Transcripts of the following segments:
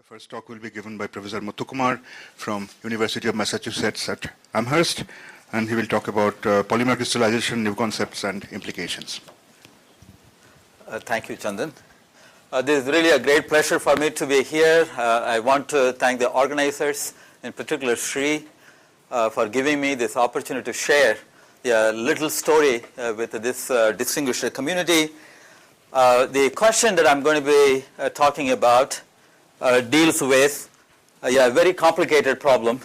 The first talk will be given by Professor Muthukumar from University of Massachusetts at Amherst, and he will talk about polymer crystallization, new concepts and implications. Thank you, Chandan. This is really a great pleasure for me to be here. I want to thank the organizers, in particular Sri, for giving me this opportunity to share a little story with this distinguished community. The question that I'm going to be talking about deals with a very complicated problem.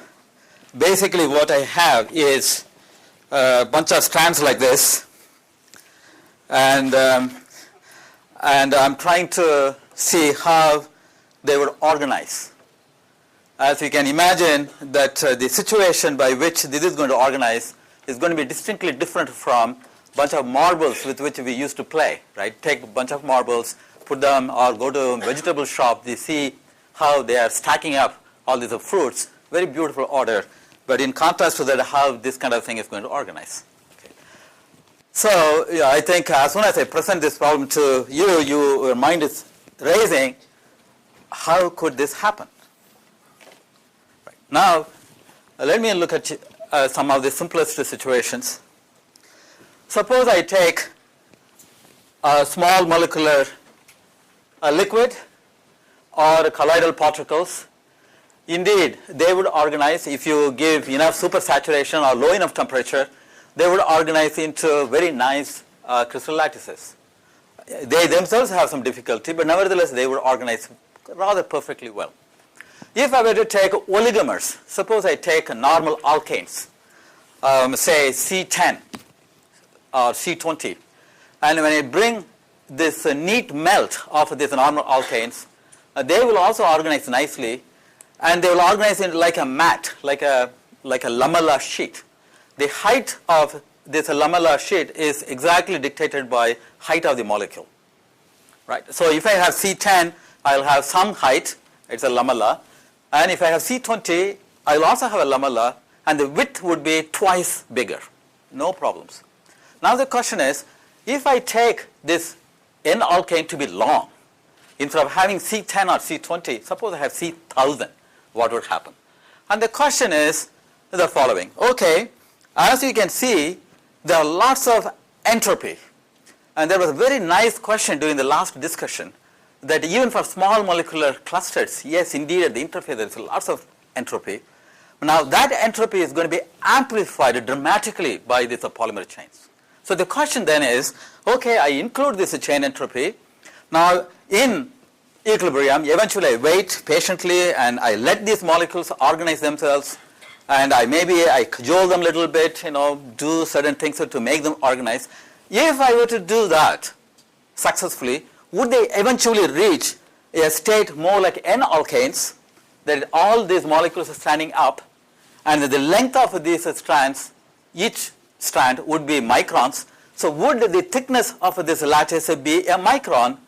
Basically what I have is a bunch of strands like this, and I'm trying to see how they would organize. As you can imagine, that the situation by which this is going to organize is going to be distinctly different from a bunch of marbles with which we used to play, right? Take a bunch of marbles, put them, or go to a vegetable shop, you see how they are stacking up all these fruits, very beautiful order, but in contrast to that, how this kind of thing is going to organize. Okay. So yeah, I think as soon as I present this problem to you, your mind is raising, how could this happen? Right. Now, let me look at some of the simplest situations. Suppose I take a small molecular liquid or colloidal particles. Indeed, they would organize if you give enough supersaturation or low enough temperature, they would organize into very nice crystal lattices. They themselves have some difficulty, but nevertheless they would organize rather perfectly well. If I were to take oligomers, suppose I take normal alkanes, say C10 or C20, and when I bring this neat melt of these normal alkanes, they will also organize nicely, and they will organize in like a mat, like a lamellar sheet. The height of this lamellar sheet is exactly dictated by height of the molecule, right? So if I have C10, I'll have some height, it's a lamella, and if I have C20, I'll also have a lamella, and the width would be twice bigger, no problems. Now the question is, if I take this N-alkane to be long, instead of having C10 or C20, suppose I have C1000, what would happen? And the question is the following. Okay, as you can see, there are lots of entropy. And there was a very nice question during the last discussion that even for small molecular clusters, yes, indeed, at the interface there is lots of entropy. Now that entropy is going to be amplified dramatically by these polymer chains. So the question then is, okay, I include this chain entropy. Now in equilibrium, eventually I wait patiently and I let these molecules organize themselves, and I cajole them a little bit, do certain things to make them organize. If I were to do that successfully, would they eventually reach a state more like N-alkanes, that all these molecules are standing up, and the length of these strands, each strand would be microns. So would the thickness of this lattice be a micron,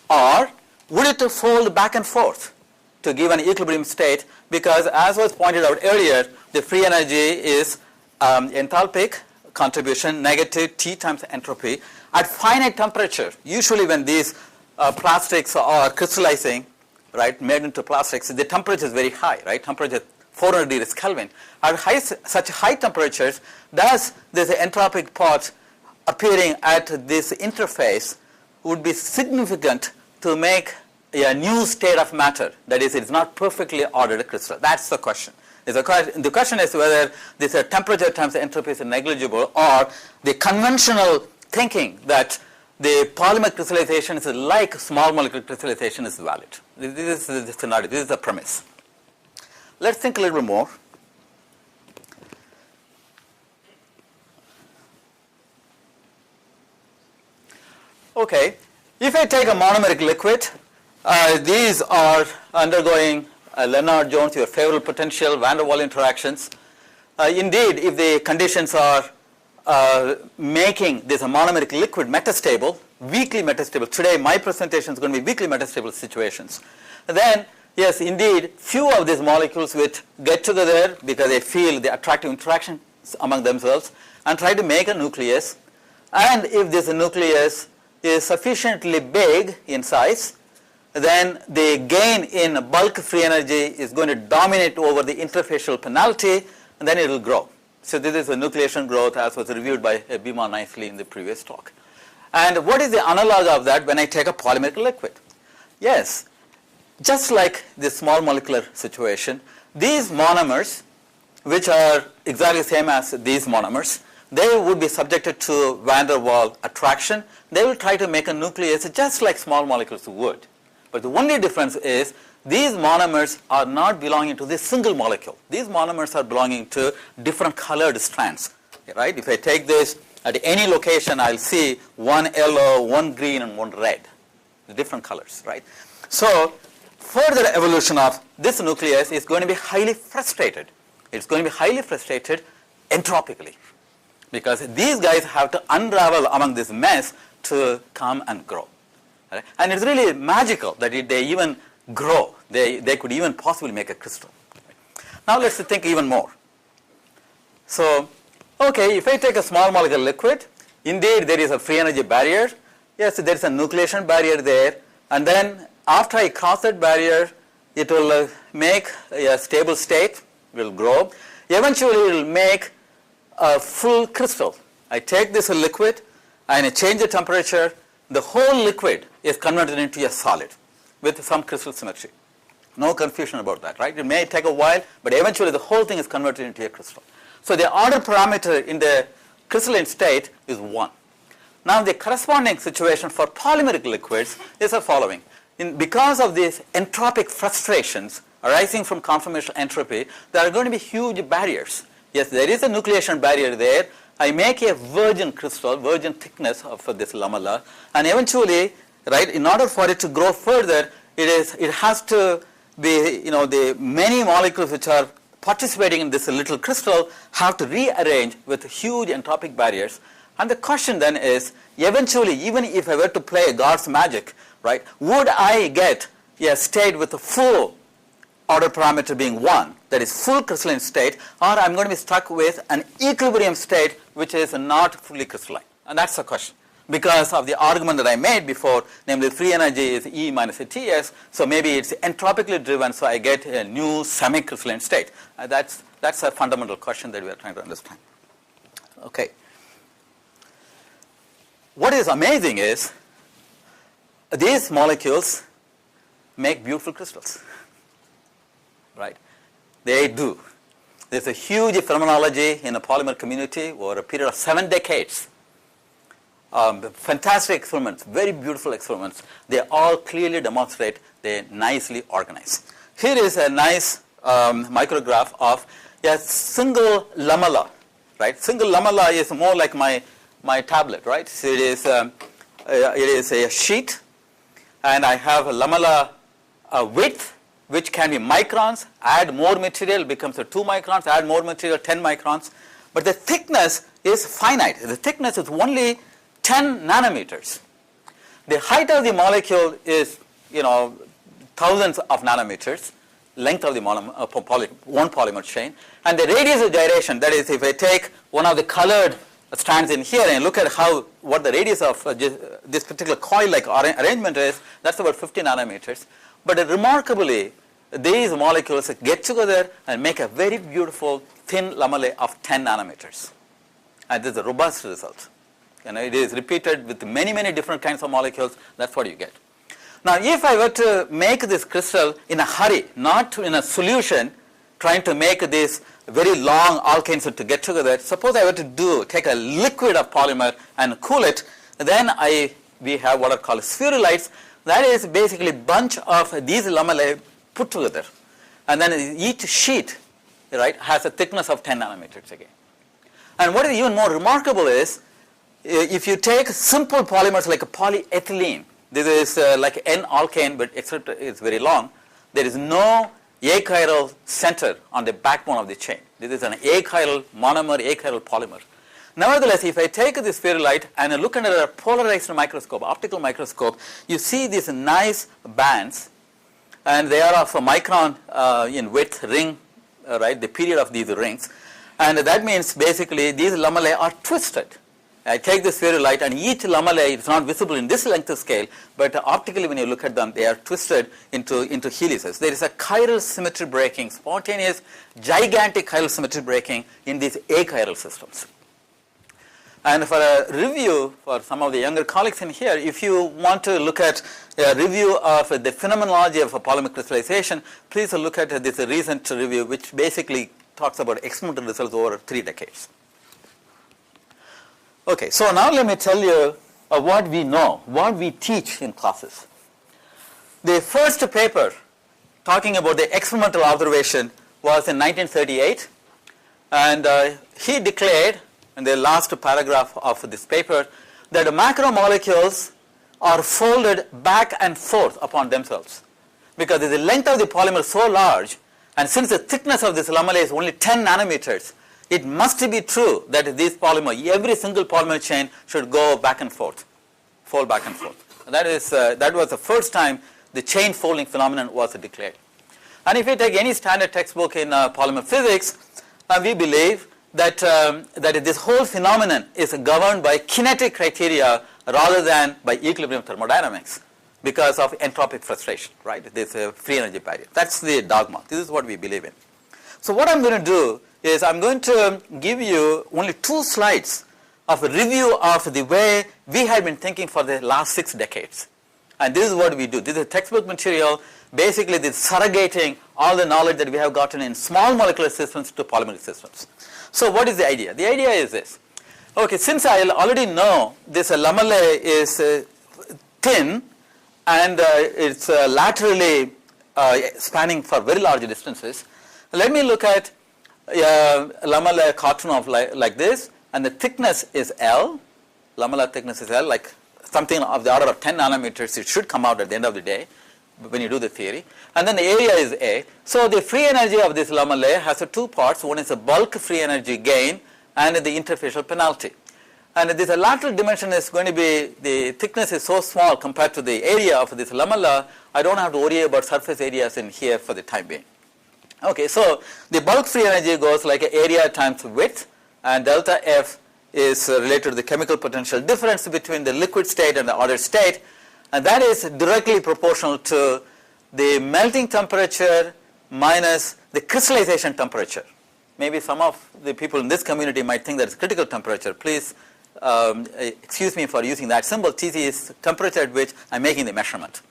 or would it fold back and forth to give an equilibrium state? Because as was pointed out earlier, the free energy is enthalpic contribution negative T times entropy at finite temperature. Usually when these plastics are crystallizing, right, made into plastics, the temperature is very high, right? Temperature 400 degrees Kelvin. At such high temperatures, does this entropic part appearing at this interface would be significant to make a new state of matter. That is, it's not perfectly ordered crystal. That's the question. The question is whether this temperature times entropy is negligible, or the conventional thinking that the polymer crystallization is like small molecule crystallization is valid. This is the scenario. This is the premise. Let's think a little bit more. Okay, if I take a monomeric liquid, these are undergoing Lennard-Jones, your favorable potential, van der Waals interactions. Indeed, if the conditions are making this monomeric liquid metastable, weakly metastable, today my presentation is going to be weakly metastable situations, then yes, indeed, few of these molecules would get together because they feel the attractive interactions among themselves and try to make a nucleus. And if this nucleus is sufficiently big in size, then the gain in bulk free energy is going to dominate over the interfacial penalty, and then it will grow. So this is a nucleation growth as was reviewed by Bhima nicely in the previous talk. And what is the analog of that when I take a polymeric liquid? Yes, just like the small molecular situation, these monomers, which are exactly the same as these monomers, they would be subjected to van der Waals attraction. They will try to make a nucleus just like small molecules would. But the only difference is these monomers are not belonging to this single molecule. These monomers are belonging to different colored strands. Right? If I take this at any location, I'll see one yellow, one green, and one red. The different colors. Right? So further evolution of this nucleus is going to be highly frustrated. It's going to be highly frustrated entropically, because these guys have to unravel among this mess to come and grow. Right? And it's really magical that they even grow. They could even possibly make a crystal. Now let's think even more. So, okay, if I take a small molecule liquid, indeed there is a free energy barrier. Yes, there is a nucleation barrier there. And then after I cross that barrier, it will make a stable state, will grow. Eventually it will make a full crystal. I take this liquid and I change the temperature. The whole liquid is converted into a solid with some crystal symmetry. No confusion about that, right? It may take a while, but eventually the whole thing is converted into a crystal. So the order parameter in the crystalline state is 1. Now the corresponding situation for polymeric liquids is the following. Because of these entropic frustrations arising from conformational entropy, there are going to be huge barriers. Yes, there is a nucleation barrier there. I make a virgin crystal, virgin thickness of this lamellar, and eventually, right, in order for it to grow further, it has to be, the many molecules which are participating in this little crystal have to rearrange with huge entropic barriers. And the question then is, eventually, even if I were to play God's magic, right, would I get a state with a full order parameter being 1, that is full crystalline state, or I'm going to be stuck with an equilibrium state which is not fully crystalline? And that's the question. Because of the argument that I made before, namely free energy is E minus Ts, so maybe it's entropically driven, so I get a new semi-crystalline state. That's a fundamental question that we are trying to understand. Okay. What is amazing is these molecules make beautiful crystals. Right? They do. There's a huge phenomenology in the polymer community over a period of 7 decades. Fantastic experiments, very beautiful experiments. They all clearly demonstrate they nicely organize. Here is a nice micrograph of a single lamellar. Right? Single lamellar is more like my tablet. Right? So it is a sheet, and I have a lamellar width, which can be microns. Add more material, becomes a 2 microns. Add more material, 10 microns. But the thickness is finite. The thickness is only 10 nanometers. The height of the molecule is, thousands of nanometers, length of the one polymer chain. And the radius of gyration, that is, if I take one of the colored strands in here and look at what the radius of this particular coil-like arrangement is, that's about 50 nanometers. But remarkably, these molecules get together and make a very beautiful thin lamellae of 10 nanometers. And this is a robust result. It is repeated with many, many different kinds of molecules. That's what you get. Now, if I were to make this crystal in a hurry, not in a solution, trying to make these very long alkanes to get together, suppose I were to take a liquid of polymer and cool it, then we have what are called spherulites. That is basically a bunch of these lamellae put together. And then each sheet, right, has a thickness of 10 nanometers again. And what is even more remarkable is, if you take simple polymers like a polyethylene, this is like N-alkane, but except it's very long, there is no achiral center on the backbone of the chain. This is an achiral monomer, achiral polymer. Nevertheless, if I take this spherulite and I look under a polarized microscope, optical microscope, you see these nice bands, and they are of a micron in width ring, right, the period of these rings. And that means basically these lamellae are twisted. I take the sphere of light, and each lamellae is not visible in this length of scale, but optically when you look at them, they are twisted into helices. There is a chiral symmetry breaking, spontaneous, gigantic chiral symmetry breaking in these achiral systems. And for a review, for some of the younger colleagues in here, if you want to look at a review of the phenomenology of a polymer crystallization, please look at this recent review, which basically talks about experimental results over 3 decades. Okay, so now let me tell you what we know, what we teach in classes. The first paper talking about the experimental observation was in 1938, and he declared in the last paragraph of this paper that macromolecules are folded back and forth upon themselves, because the length of the polymer is so large, and since the thickness of this lamella is only 10 nanometers, it must be true that this polymer, every single polymer chain should go back and forth, fold back and forth. That was the first time the chain folding phenomenon was declared. And if you take any standard textbook in polymer physics, we believe that this whole phenomenon is governed by kinetic criteria rather than by equilibrium thermodynamics because of entropic frustration, right? This free energy barrier. That's the dogma. This is what we believe in. So what I'm going to do is I'm going to give you only 2 slides of a review of the way we have been thinking for the last 6 decades. And this is what we do. This is textbook material, basically this surrogating all the knowledge that we have gotten in small molecular systems to polymeric systems. So what is the idea? The idea is this. Okay, since I already know this lamellae is thin and it's laterally spanning for very large distances, let me look at lamellar cartoon of like this, and the thickness is L, lamellar thickness is L, like something of the order of 10 nanometers. It should come out at the end of the day when you do the theory. And then the area is A. So the free energy of this lamellae has 2 parts. One is a bulk free energy gain and the interfacial penalty. And this lateral dimension is going to be, the thickness is so small compared to the area of this lamella, I don't have to worry about surface areas in here for the time being. Okay, so the bulk free energy goes like area times width, and delta F is related to the chemical potential difference between the liquid state and the ordered state, and that is directly proportional to the melting temperature minus the crystallization temperature. Maybe some of the people in this community might think that it's critical temperature. Please excuse me for using that symbol. Tc is temperature at which I'm making the measurement.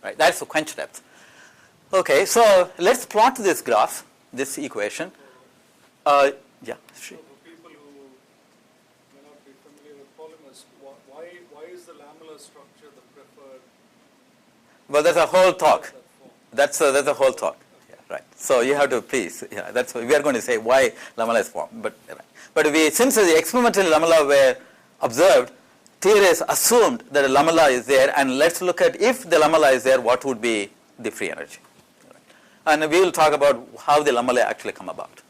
Right? That's the quench depth. Okay, so let's plot this graph, this equation. Yeah, sure. So for people who may not be familiar with polymers, why is the lamellar structure the preferred? Well, that's a whole talk. That's a whole talk. Yeah, right. So you have to please. Yeah, that's we are going to say why lamella is formed. But since the experimental lamella were observed, theorists assumed that a lamella is there, and let's look at if the lamella is there, what would be the free energy. And we will talk about how the lamellae actually come about.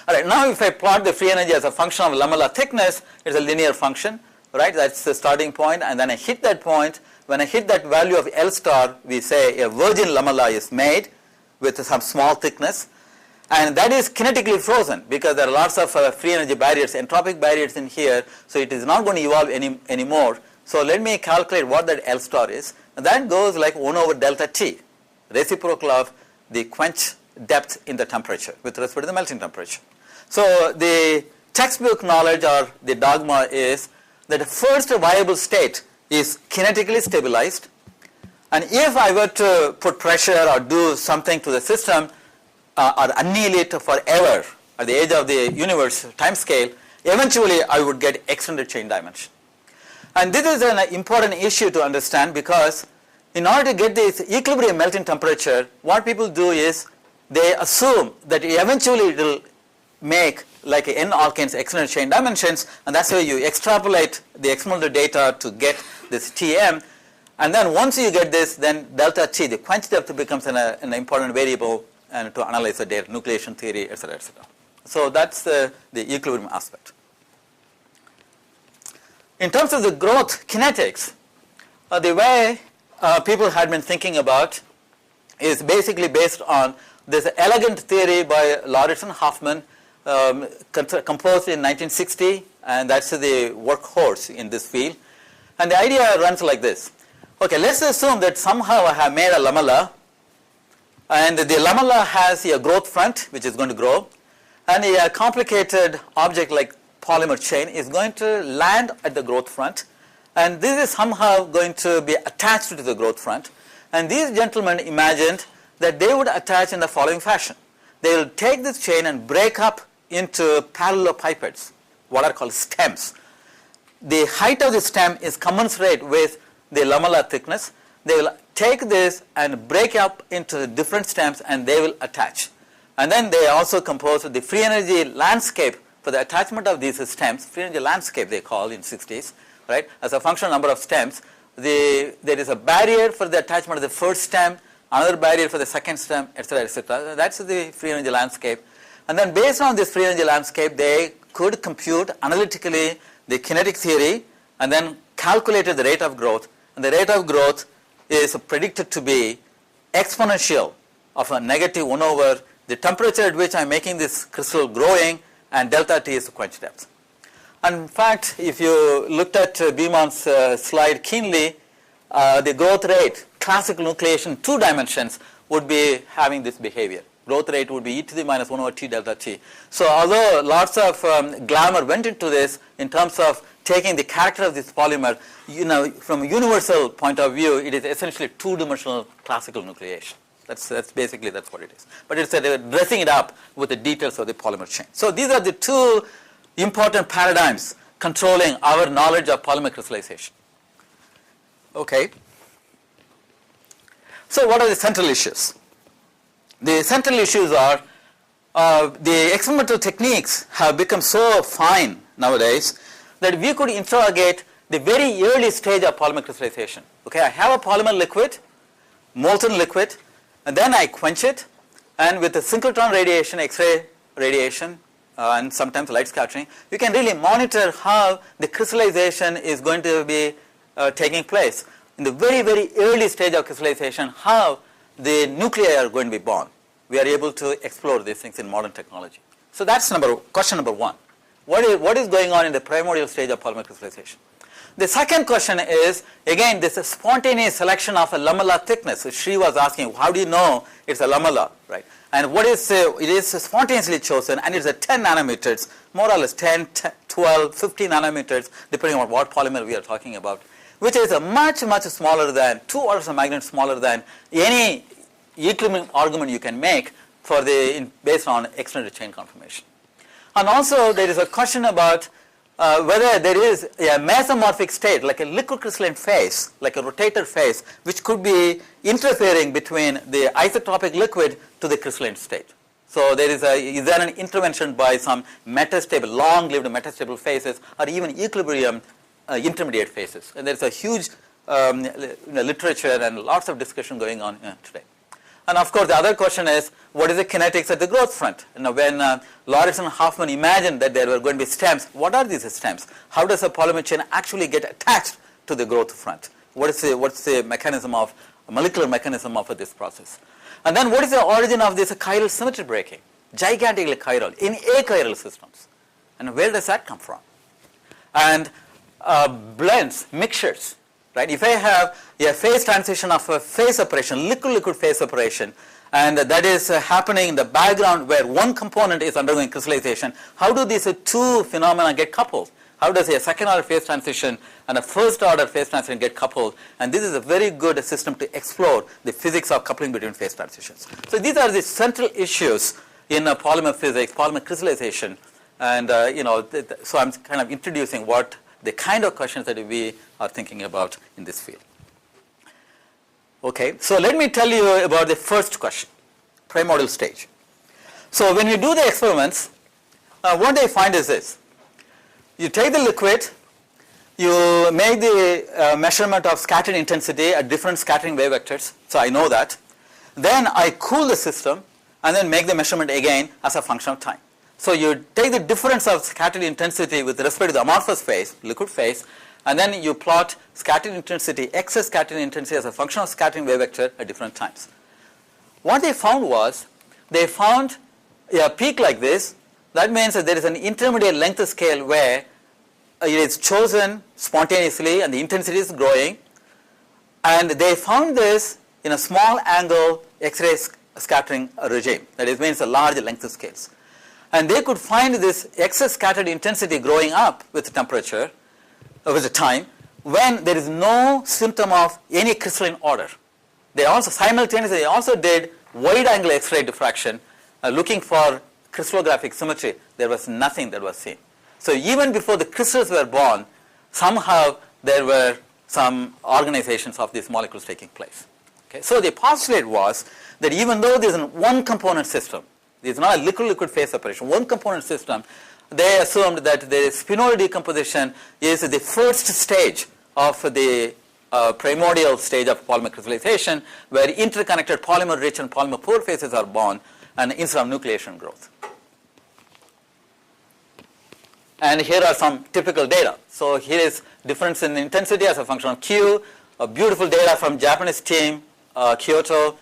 All right, now if I plot the free energy as a function of lamellar thickness, it's a linear function, right? That's the starting point, and then I hit that point. When I hit that value of L star, we say a virgin lamella is made with some small thickness, and that is kinetically frozen because there are lots of free energy barriers, entropic barriers in here, so it is not going to evolve anymore. So let me calculate what that L star is, and that goes like 1 over delta T, reciprocal of the quench depth in the temperature with respect to the melting temperature. So the textbook knowledge or the dogma is that the first viable state is kinetically stabilized, and if I were to put pressure or do something to the system or annihilate forever at the edge of the universe time scale, eventually I would get extended chain dimension. And this is an important issue to understand because in order to get this equilibrium melting temperature, what people do is they assume that eventually it will make like n alkanes extended chain dimensions, and that's why you extrapolate the experimental data to get this Tm, and then once you get this, then delta T, the quench depth, becomes an important variable and to analyze the data, nucleation theory, etc., etc. So that's the equilibrium aspect. In terms of the growth kinetics, the way people had been thinking about is basically based on this elegant theory by Lauritzen-Hoffman composed in 1960, and that's the workhorse in this field. And the idea runs like this. Okay, let's assume that somehow I have made a lamella, and the lamella has a growth front which is going to grow, and a complicated object like polymer chain is going to land at the growth front, and this is somehow going to be attached to the growth front. And these gentlemen imagined that they would attach in the following fashion. They will take this chain and break up into parallelepipeds, what are called stems. The height of the stem is commensurate with the lamellar thickness. They will take this and break up into different stems, and they will attach. And then they also compose the free energy landscape for the attachment of these stems. Free energy landscape they call in 60s, right? As a function of number of stems, there is a barrier for the attachment of the first stem, another barrier for the second stem, etc., etc. That's the free energy landscape. And then based on this free energy landscape, they could compute analytically the kinetic theory and then calculated the rate of growth. And the rate of growth is predicted to be exponential of a negative 1 over the temperature at which I'm making this crystal growing, and delta T is the quench depth. And in fact, if you looked at Beeman's slide keenly, the growth rate, classical nucleation, 2 dimensions, would be having this behavior. Growth rate would be e to the minus 1 over T delta T. So although lots of glamour went into this in terms of taking the character of this polymer, from a universal point of view, it is essentially 2-dimensional classical nucleation. That's what it is. But it's dressing it up with the details of the polymer chain. So these are the 2 important paradigms controlling our knowledge of polymer crystallization. Okay. So what are the central issues? The central issues are the experimental techniques have become so fine nowadays that we could interrogate the very early stage of polymer crystallization. Okay, I have a polymer liquid, molten liquid, and then I quench it, and with the synchrotron radiation, X-ray radiation, and sometimes light scattering, you can really monitor how the crystallization is going to be taking place. In the very, very early stage of crystallization, how the nuclei are going to be born. We are able to explore these things in modern technology. So that's question number 1. What is going on in the primordial stage of polymer crystallization? The second question is, again, this is spontaneous selection of a lamellar thickness. So Sri was asking, how do you know it's a lamella, right? And what is, it is spontaneously chosen, and it's at 10 nanometers, more or less 10, 12, 15 nanometers, depending on what polymer we are talking about, which is a much, much smaller than, 2 orders of magnitude smaller than any equilibrium argument you can make for based on extended chain conformation. And also there is a question about whether there is a mesomorphic state, like a liquid crystalline phase, like a rotator phase, which could be interfering between the isotropic liquid to the crystalline state. So is there an intervention by some metastable, long-lived metastable phases, or even equilibrium intermediate phases? And there's a huge literature and lots of discussion going on today. And of course, the other question is, what is the kinetics at the growth front? When Lauritzen-Hoffman imagined that there were going to be stems, what are these stems? How does a polymer chain actually get attached to the growth front? What's the mechanism of, molecular mechanism of this process? And then what is the origin of this chiral symmetry breaking? Gigantically chiral, in achiral systems. And where does that come from? And blends, mixtures. Right? If I have a phase transition of a phase separation, liquid-liquid phase separation, and that is happening in the background where one component is undergoing crystallization, how do these 2 phenomena get coupled? How does a second-order phase transition and a first-order phase transition get coupled? And this is a very good system to explore the physics of coupling between phase transitions. So these are the central issues in polymer physics, polymer crystallization, and so I'm kind of introducing what the kind of questions that we are thinking about in this field. Okay, so let me tell you about the first question, primordial stage. So when you do the experiments, what they find is this. You take the liquid, you make the measurement of scattering intensity at different scattering wave vectors, so I know that. Then I cool the system and then make the measurement again as a function of time. So you take the difference of scattering intensity with respect to the amorphous phase, liquid phase, and then you plot scattering intensity, excess scattering intensity as a function of scattering wave vector at different times. What they found was, they found a peak like this, That means that there is an intermediate length scale where it is chosen spontaneously and the intensity is growing, and they found this in a small angle X-ray scattering regime. That is, means a large length scales. And they could find this excess scattered intensity growing up with temperature, with the time, when there is no symptom of any crystalline order. They also simultaneously did wide angle X-ray diffraction looking for crystallographic symmetry. There was nothing that was seen. So even before the crystals were born, somehow there were some organizations of these molecules taking place. Okay? So the postulate was that even though there is a one component system, there is not a liquid-liquid phase separation, one component system, they assumed that the spinodal decomposition is the first stage of the primordial stage of polymer crystallization, where interconnected polymer-rich and polymer-poor phases are born, and instead of nucleation growth. And here are some typical data. So here is difference in intensity as a function of Q, beautiful data from Japanese team, Kyoto,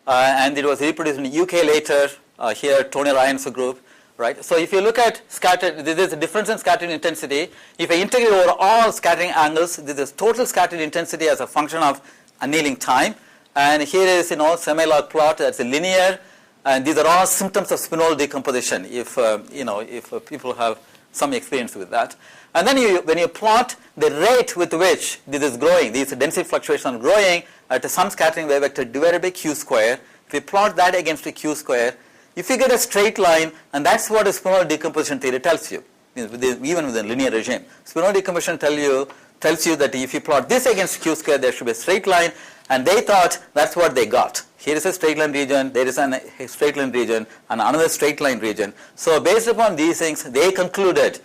and it was reproduced in the UK later, here Tony Ryan's group. Right? So if you look at scattered, this is a difference in scattered intensity. If I integrate over all scattering angles, this is total scattered intensity as a function of annealing time. And here is, semi-log plot that's linear, and these are all symptoms of spinodal decomposition. If if people have some experience with that, and then when you plot the rate with which this is growing, these density fluctuations are growing at some scattering wave vector divided by q square. If you plot that against the q square, if you get a straight line, and that's what a spinodal decomposition theory tells you, even with a linear regime. Spinodal decomposition tells you that if you plot this against q square, there should be a straight line, and they thought that's what they got. Here is a straight line region, there is a straight line region, and another straight line region. So based upon these things, they concluded,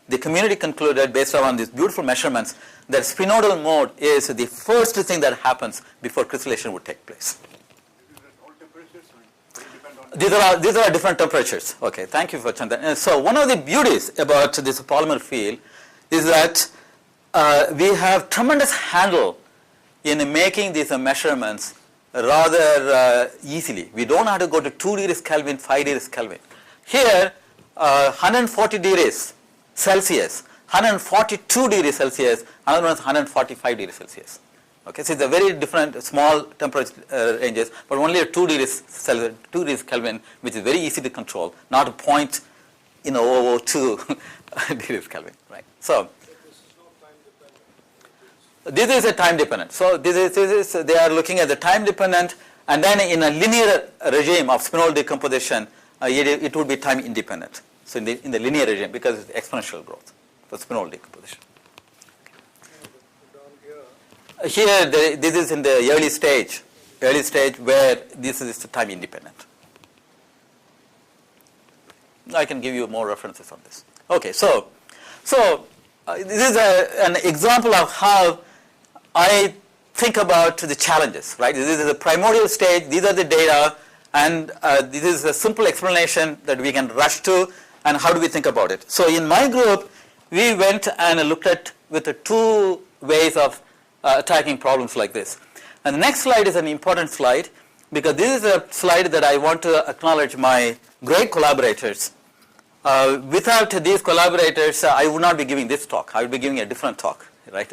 the community concluded, based on these beautiful measurements, that spinodal mode is the first thing that happens before crystallization would take place. These are different temperatures. Okay, thank you for Chandan. So one of the beauties about this polymer field is that we have tremendous handle in making these measurements rather easily. We don't have to go to 2 degrees Kelvin, 5 degrees Kelvin. Here, 140 degrees Celsius, 142 degrees Celsius, another one is 145 degrees Celsius. Okay, so it's a very different small temperature ranges, but only a 2 degrees Celsius, 2 degrees Kelvin, which is very easy to control, not a point, 002 degrees Kelvin, right? So this is a time dependent. So this is they are looking at the time dependent, and then in a linear regime of spinodal decomposition, it would be time independent. So in the linear regime, because it's exponential growth for spinodal decomposition. Here, this is in the early stage where this is time independent. I can give you more references on this. Okay, so this is an example of how I think about the challenges, right? This is the primordial stage, these are the data, and this is a simple explanation that we can rush to, and how do we think about it? So in my group, we went and looked at with the 2 ways of attacking problems like this. And the next slide is an important slide, because this is a slide that I want to acknowledge my great collaborators. Without these collaborators, I would not be giving this talk. I would be giving a different talk. Right.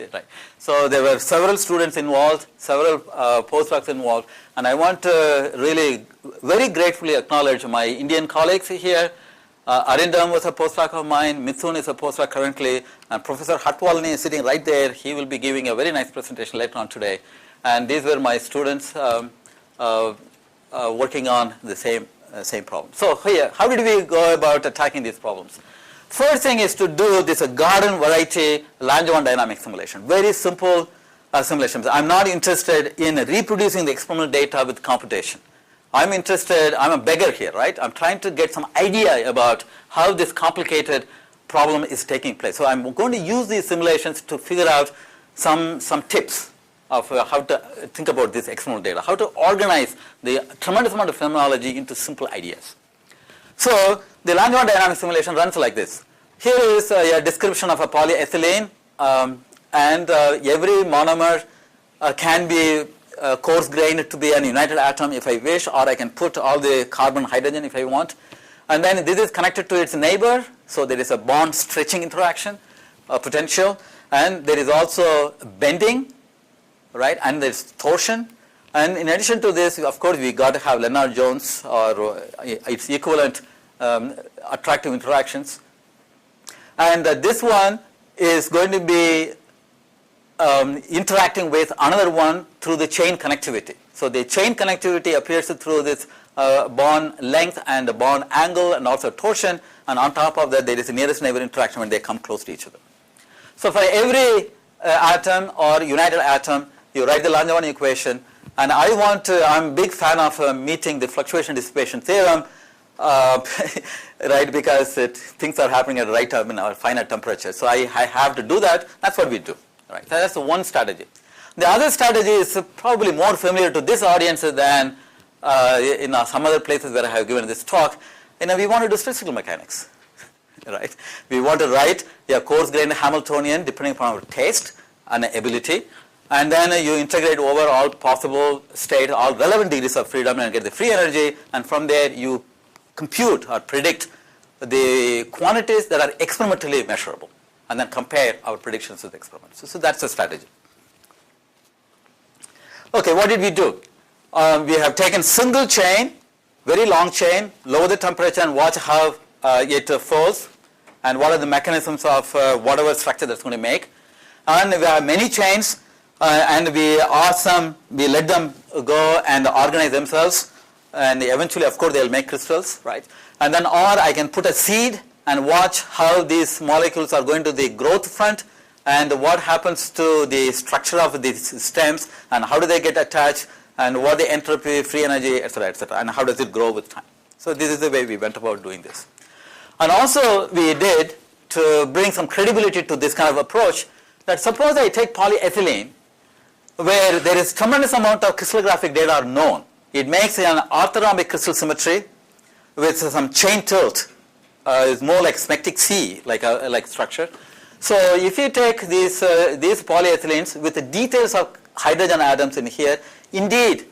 So there were several students involved, several postdocs involved, and I want to really very gratefully acknowledge my Indian colleagues here. Arindam was a postdoc of mine, Mithun is a postdoc currently, and Professor Hatwalani is sitting right there. He will be giving a very nice presentation later on today. And these were my students working on the same problem. So here, how did we go about attacking these problems? First thing is to do this garden variety Langevin dynamic simulation. Very simple simulations. I'm not interested in reproducing the experimental data with computation. I'm a beggar here, right? I'm trying to get some idea about how this complicated problem is taking place. So I'm going to use these simulations to figure out some tips of how to think about this experimental data, how to organize the tremendous amount of phenomenology into simple ideas. So the Langevin dynamic simulation runs like this. Here is a description of a polyethylene, and every monomer can be coarse grained to be an united atom if I wish, or I can put all the carbon hydrogen if I want. And then this is connected to its neighbor, so there is a bond stretching interaction potential, and there is also bending, right, and there's torsion. And in addition to this, of course, we got to have Lennard-Jones or its equivalent attractive interactions. And this one is going to be interacting with another one through the chain connectivity. So the chain connectivity appears through this bond length and the bond angle and also torsion, and on top of that there is a nearest neighbor interaction when they come close to each other. So for every atom or united atom, you write the Langevin equation, and I'm a big fan of meeting the fluctuation dissipation theorem, right, because things are happening at the right time in our finite temperature. So I have to do that. That's what we do. Right. So that's the one strategy. The other strategy is probably more familiar to this audience than in some other places where I have given this talk. We want to do statistical mechanics. Right? We want to write a coarse-grained Hamiltonian depending upon our taste and ability, and then you integrate over all possible states, all relevant degrees of freedom, and get the free energy, and from there you compute or predict the quantities that are experimentally measurable, and then compare our predictions with experiments. So that's the strategy. Okay, what did we do? We have taken single chain, very long chain, lower the temperature and watch how it falls, and what are the mechanisms of whatever structure that's going to make. And we have many chains, and we let them go and organize themselves, and eventually, of course, they'll make crystals, right? And then, or I can put a seed and watch how these molecules are going to the growth front, and what happens to the structure of these stems, and how do they get attached, and what the entropy, free energy, etc., and how does it grow with time. So this is the way we went about doing this. And also we did, to bring some credibility to this kind of approach, that suppose I take polyethylene, where there is tremendous amount of crystallographic data are known. It makes an orthorhombic crystal symmetry with some chain tilt. It's more like smectic C, like structure. So if you take these polyethylenes with the details of hydrogen atoms in here, indeed,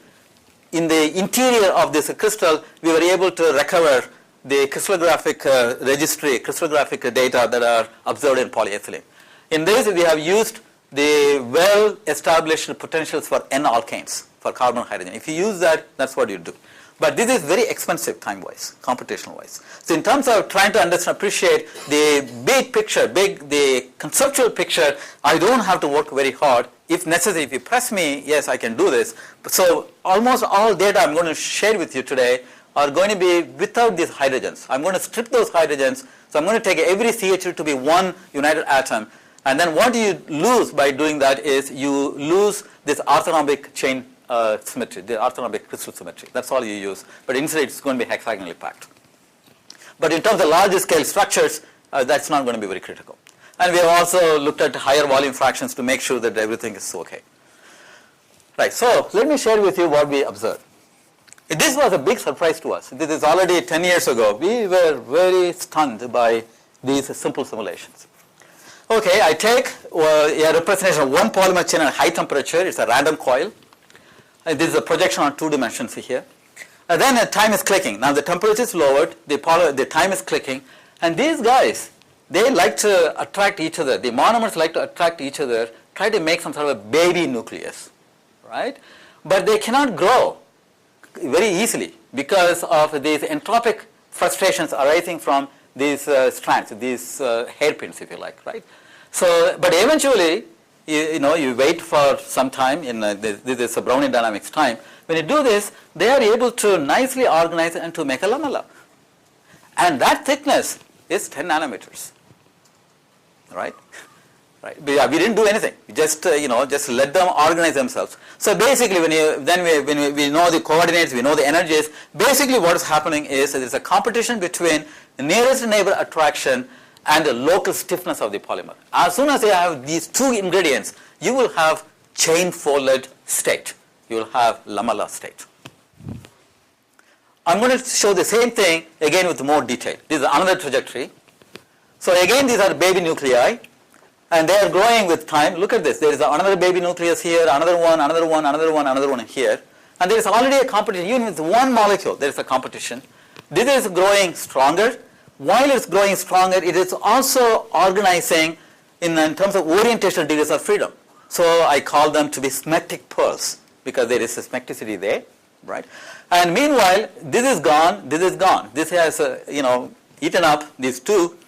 in the interior of this crystal, we were able to recover the crystallographic registry, crystallographic data that are observed in polyethylene. In this, we have used the well-established potentials for N-alkanes, for carbon hydrogen. If you use that, that's what you do. But this is very expensive time-wise, computational-wise. So in terms of trying to understand, appreciate the big picture, the conceptual picture, I don't have to work very hard. If necessary, if you press me, yes, I can do this. So almost all data I'm going to share with you today are going to be without these hydrogens. I'm going to strip those hydrogens. So I'm going to take every CH2 to be one united atom. And then what you lose by doing that is you lose this orthorhombic chain symmetry, the orthorhombic crystal symmetry. That's all you use. But instead it's going to be hexagonally packed. But in terms of larger scale structures, that's not going to be very critical. And we have also looked at higher volume fractions to make sure that everything is okay. Right, so let me share with you what we observed. This was a big surprise to us. This is already 10 years ago. We were very stunned by these simple simulations. Okay, I take a representation of one polymer chain at high temperature. It's a random coil. And this is a projection on 2 dimensions here. And then time is clicking. Now the temperature is lowered, the time is clicking, and these guys, they like to attract each other. The monomers like to attract each other, try to make some sort of a baby nucleus, right? But they cannot grow very easily because of these entropic frustrations arising from these strands, these hairpins, if you like, right? So, but eventually, you wait for some time, this is a Brownian dynamics time. When you do this, they are able to nicely organize and to make a lamella. And that thickness is 10 nanometers, right? Right. We didn't do anything. We just just let them organize themselves. So basically, when we know the coordinates, we know the energies. Basically, what is happening is there is a competition between the nearest neighbor attraction and the local stiffness of the polymer. As soon as you have these two ingredients, you will have chain folded state. You will have lamella state. I'm going to show the same thing again with more detail. This is another trajectory. So again, these are baby nuclei, and they are growing with time. Look at this. There is another baby nucleus here, another one, another one, another one, another one here. And there is already a competition. Even with one molecule, there is a competition. This is growing stronger. While it's growing stronger, it is also organizing in terms of orientation degrees of freedom. So I call them to be symmetric pearls because there is a symmetricity there, right? And meanwhile, this is gone, this is gone. This has, eaten up these two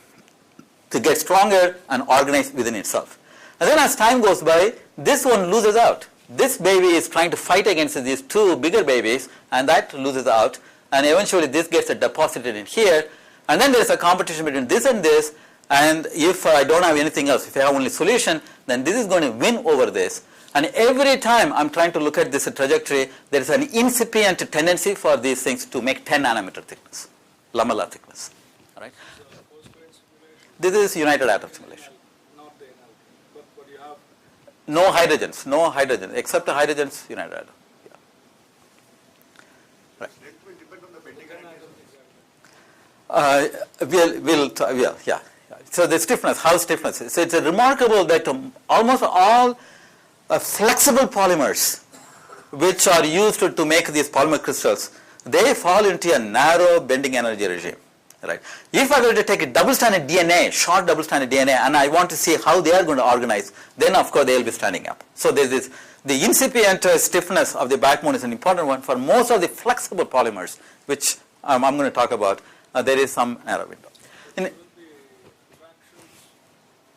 to get stronger and organize within itself. And then as time goes by, this one loses out. This baby is trying to fight against these two bigger babies, and that loses out. And eventually this gets deposited in here. And then there's a competition between this and this. And if I don't have anything else, if I have only solution, then this is going to win over this. And every time I'm trying to look at this trajectory, there is an incipient tendency for these things to make 10 nanometer thickness, lamellar thickness. All right? This is united atom simulation. Not the NLP, but you have No hydrogens, except the hydrogens, united atom. Yeah. Right. It will depend on the bending Yeah. So the stiffness, how stiffness is. So it's remarkable that almost all flexible polymers which are used to make these polymer crystals, they fall into a narrow bending energy regime. Right. If I were to take a double-stranded DNA, short double-stranded DNA, and I want to see how they are going to organize, then of course they will be standing up. So there is the incipient stiffness of the backbone is an important one for most of the flexible polymers, which I'm going to talk about. There is some narrow window. will the fractions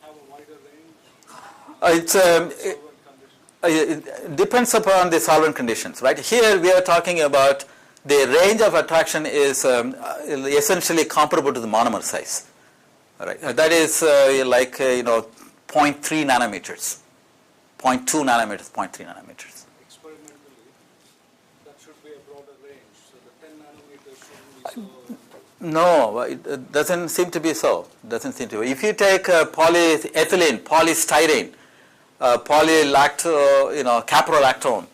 have a wider range? Solvent it depends upon the solvent conditions, right? Here we are talking about the range of attraction is essentially comparable to the monomer size. All right, that is 0.3 nanometers, 0.2 nanometers, 0.3 nanometers. Experimentally, that should be a broader range. So the 10 nanometers shouldn't be so. No, it doesn't seem to be so. Doesn't seem to be. If you take polyethylene, polystyrene, caprolactone,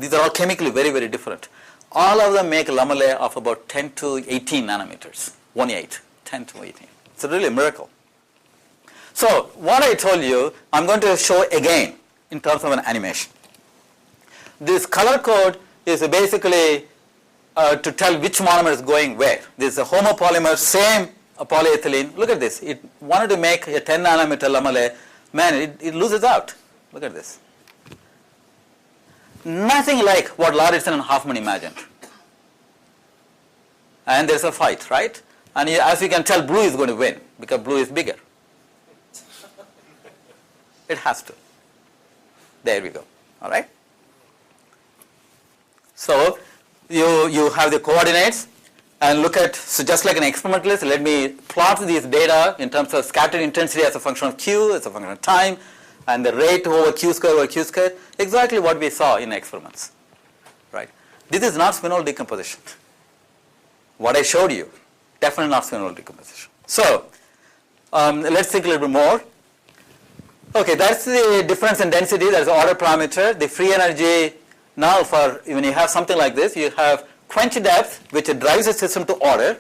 these are all chemically very, very different. All of them make lamellae of about 10 to 18 nanometers, 10 to 18. It's a really miracle. So what I told you, I'm going to show again in terms of an animation. This color code is basically to tell which monomer is going where. This is a homopolymer, same polyethylene. Look at this. It wanted to make a 10 nanometer lamellae. Man, it loses out. Look at this. Nothing like what Lauritzen and Hoffman imagined. And there's a fight, right? And as you can tell, blue is going to win because blue is bigger. It has to. There we go. All right? So you have the coordinates and look at, so just like an experimentalist, let me plot these data in terms of scattered intensity as a function of Q, as a function of time, and the rate over Q square, exactly what we saw in experiments, right? This is not Spinodal decomposition. What I showed you, definitely not Spinodal decomposition. So let's think a little bit more. Okay, that's the difference in density, that's the order parameter. The free energy, now for when you have something like this, you have quench depth, which drives the system to order,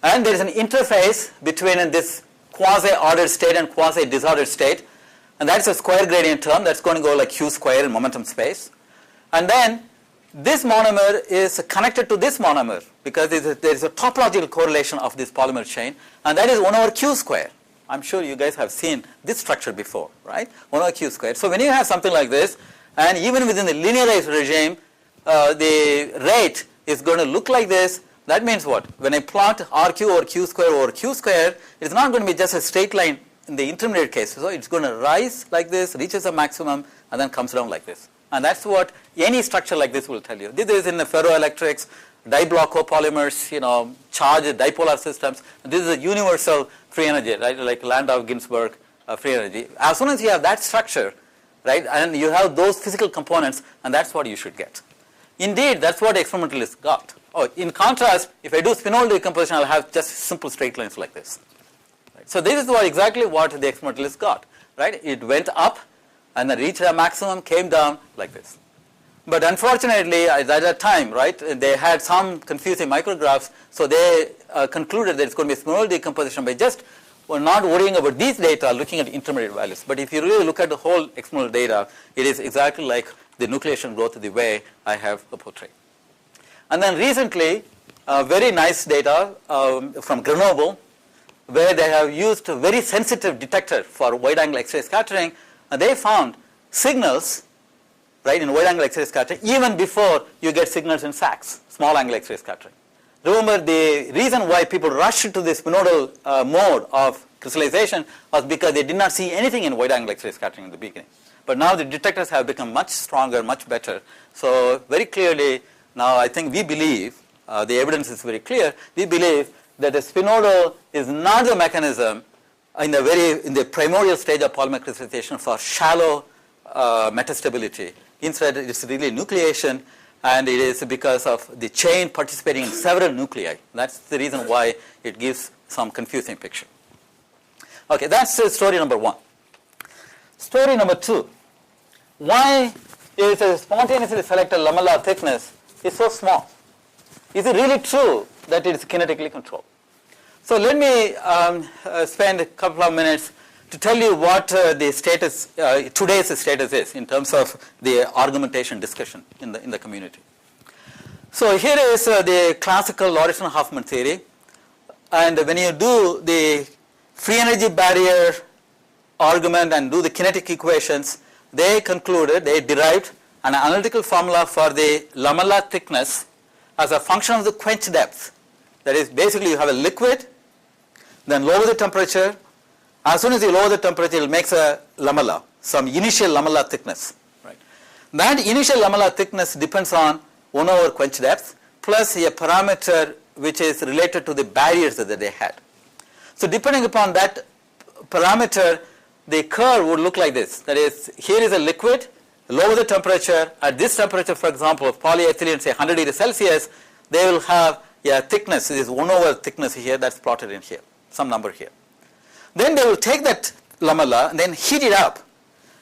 and there is an interface between this quasi-ordered state and quasi-disordered state. And that's a square gradient term that's going to go like Q square in momentum space. And then this monomer is connected to this monomer because there is a topological correlation of this polymer chain, and that is 1 over Q square. I'm sure you guys have seen this structure before, right? 1 over Q square. So when you have something like this, and even within the linearized regime, the rate is going to look like this. That means what? When I plot RQ over Q square, it's not going to be just a straight line in the intermediate case. So it's going to rise like this, reaches a maximum, and then comes down like this. And that's what any structure like this will tell you. This is in the ferroelectrics, diblock copolymers, charged dipolar systems. This is a universal free energy, right? Like Landau-Ginzburg free energy. As soon as you have that structure, right, and you have those physical components, and that's what you should get. Indeed, that's what experimentalists got. Oh, in contrast, if I do Spinodal decomposition, I'll have just simple straight lines like this. Right? So this is exactly what the experimentalists got. Right? It went up and then reached a maximum, came down like this. But unfortunately, at that time, right, they had some confusing micrographs, so they concluded that it's going to be Spinodal decomposition by just not worrying about these data, looking at intermediate values. But if you really look at the whole experimental data, it is exactly like the nucleation growth the way I have portrayed. And then recently, very nice data from Grenoble, where they have used a very sensitive detector for wide-angle X-ray scattering, and they found signals, right, in wide-angle X-ray scattering even before you get signals in SACS, small-angle X-ray scattering. Remember, the reason why people rushed to the Spinodal mode of crystallization was because they did not see anything in wide-angle X-ray scattering in the beginning. But now the detectors have become much stronger, much better. So very clearly, now I think we believe, the evidence is very clear, we believe that the Spinodal is not the mechanism in the primordial stage of polymer crystallization for shallow metastability. Instead, it's really nucleation, and it is because of the chain participating in several nuclei. That's the reason why it gives some confusing picture. Okay, that's story number one. Story number two. Why is a spontaneously selected lamellar thickness is so small? Is it really true that it is kinetically controlled? So let me spend a couple of minutes to tell you what the status, today's status is in terms of the argumentation discussion in the community. So here is the classical Lauritzen-Hoffman theory, and when you do the free energy barrier argument and do the kinetic equations, they derived an analytical formula for the lamellar thickness as a function of the quench depth. That is, basically you have a liquid, then lower the temperature. As soon as you lower the temperature, it makes a lamella, some initial lamellar thickness. Right? That initial lamellar thickness depends on 1 over quench depth plus a parameter which is related to the barriers that they had. So depending upon that parameter, the curve would look like this. That is, here is a liquid, lower the temperature. At this temperature, for example, of polyethylene, say 100 degrees Celsius, they will have a thickness. This is 1 over thickness here that's plotted in here, some number here. Then they will take that lamella and then heat it up.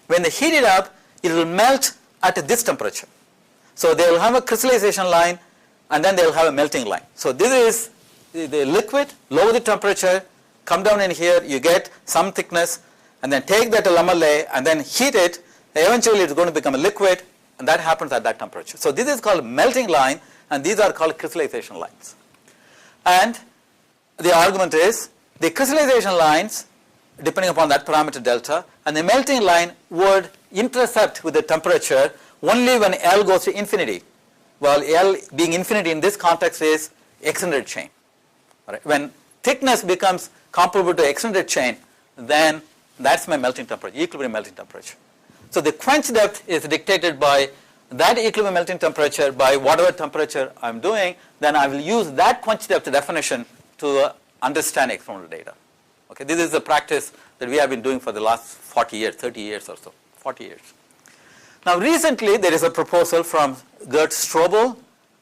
When they heat it up, it will melt at this temperature. So they will have a crystallization line, and then they will have a melting line. So this is the liquid, lower the temperature, come down in here, you get some thickness, and then take that lamellae and then heat it. Eventually it's going to become a liquid, and that happens at that temperature. So this is called melting line, and these are called crystallization lines. And the argument is the crystallization lines, depending upon that parameter delta, and the melting line would intercept with the temperature only when L goes to infinity. Well, L being infinity in this context is extended chain. Right? When thickness becomes comparable to extended chain, then that's my melting temperature, equilibrium melting temperature. So the quench depth is dictated by that equilibrium melting temperature by whatever temperature I'm doing. Then I will use that quench depth definition to understand experimental data. Okay, this is the practice that we have been doing for the last 40 years, 30 years or so, 40 years. Now recently there is a proposal from Gert Strobel,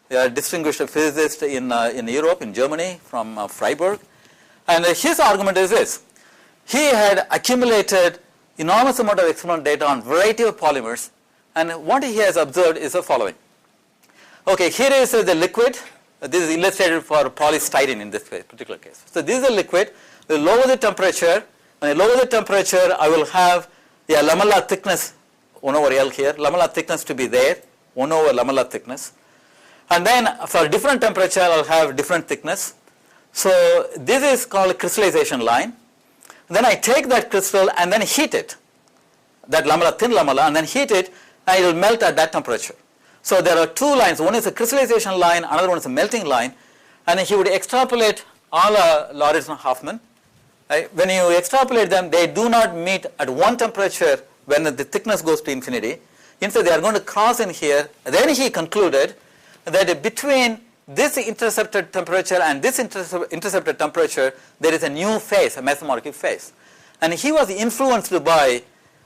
a distinguished physicist in Europe, in Germany, from Freiburg. And his argument is this. He had accumulated enormous amount of experimental data on variety of polymers, and what he has observed is the following. Okay, here is the liquid. This is illustrated for polystyrene in this particular case. So this is a liquid. We lower the temperature. When I lower the temperature, I will have the lamellar thickness 1 over L here, lamellar thickness to be there, 1 over lamellar thickness. And then for different temperature, I'll have different thickness. So this is called a crystallization line. Then I take that crystal and then heat it, that lamella, thin lamella, and then heat it, and it will melt at that temperature. So there are two lines. One is a crystallization line, another one is a melting line. And he would extrapolate all Lauritzen-Hoffman. Right? When you extrapolate them, they do not meet at one temperature when the thickness goes to infinity. Instead, they are going to cross in here. Then he concluded that between this intercepted temperature and this intercepted temperature, there is a new phase, a mesomorphic phase. And he was influenced by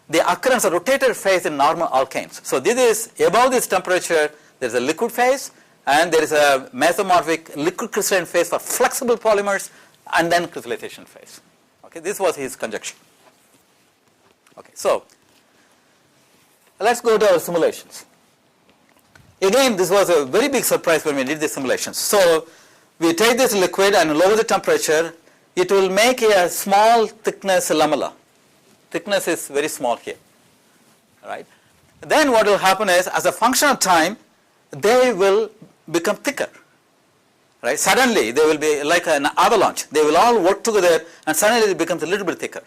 the occurrence of rotated phase in normal alkanes. So this is above this temperature, there is a liquid phase, and there is a mesomorphic liquid crystalline phase for flexible polymers, and then crystallization phase. Okay, this was his conjecture. Okay, so let's go to our simulations. Again, this was a very big surprise when we did the simulations. So we take this liquid and lower the temperature. It will make a small thickness lamella. Thickness is very small here. Right? Then what will happen is, as a function of time, they will become thicker. right? Suddenly they will be like an avalanche. They will all work together and suddenly it becomes a little bit thicker,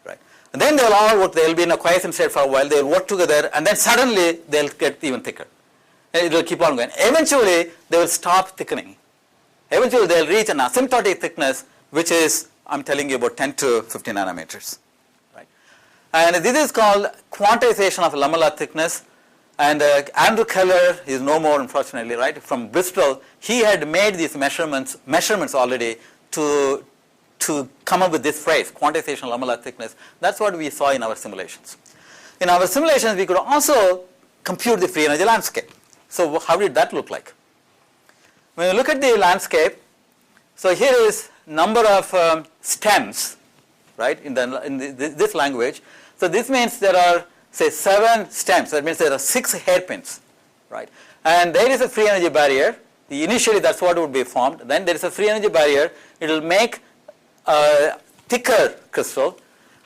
right? And then they will all work, they will be in a quiescent state for a while, they will work together and then suddenly they will get even thicker. And it will keep on going. Eventually they will stop thickening. Eventually they will reach an asymptotic thickness which is, I'm telling you, about 10 to 15 nanometers, right? And this is called quantization of lamellar thickness. And Andrew Keller is no more, unfortunately, right, from Bristol. He had made these measurements already to come up with this phrase, quantization of lamellar thickness. That's what we saw in our simulations. In our simulations, we could also compute the free energy landscape. So how did that look like? When you look at the landscape, so here is number of stems, right, in this language. So this means there are, say, 7 stems. That means there are 6 hairpins, right? And there is a free energy barrier. Initially, that's what would be formed. Then there is a free energy barrier. It will make a thicker crystal.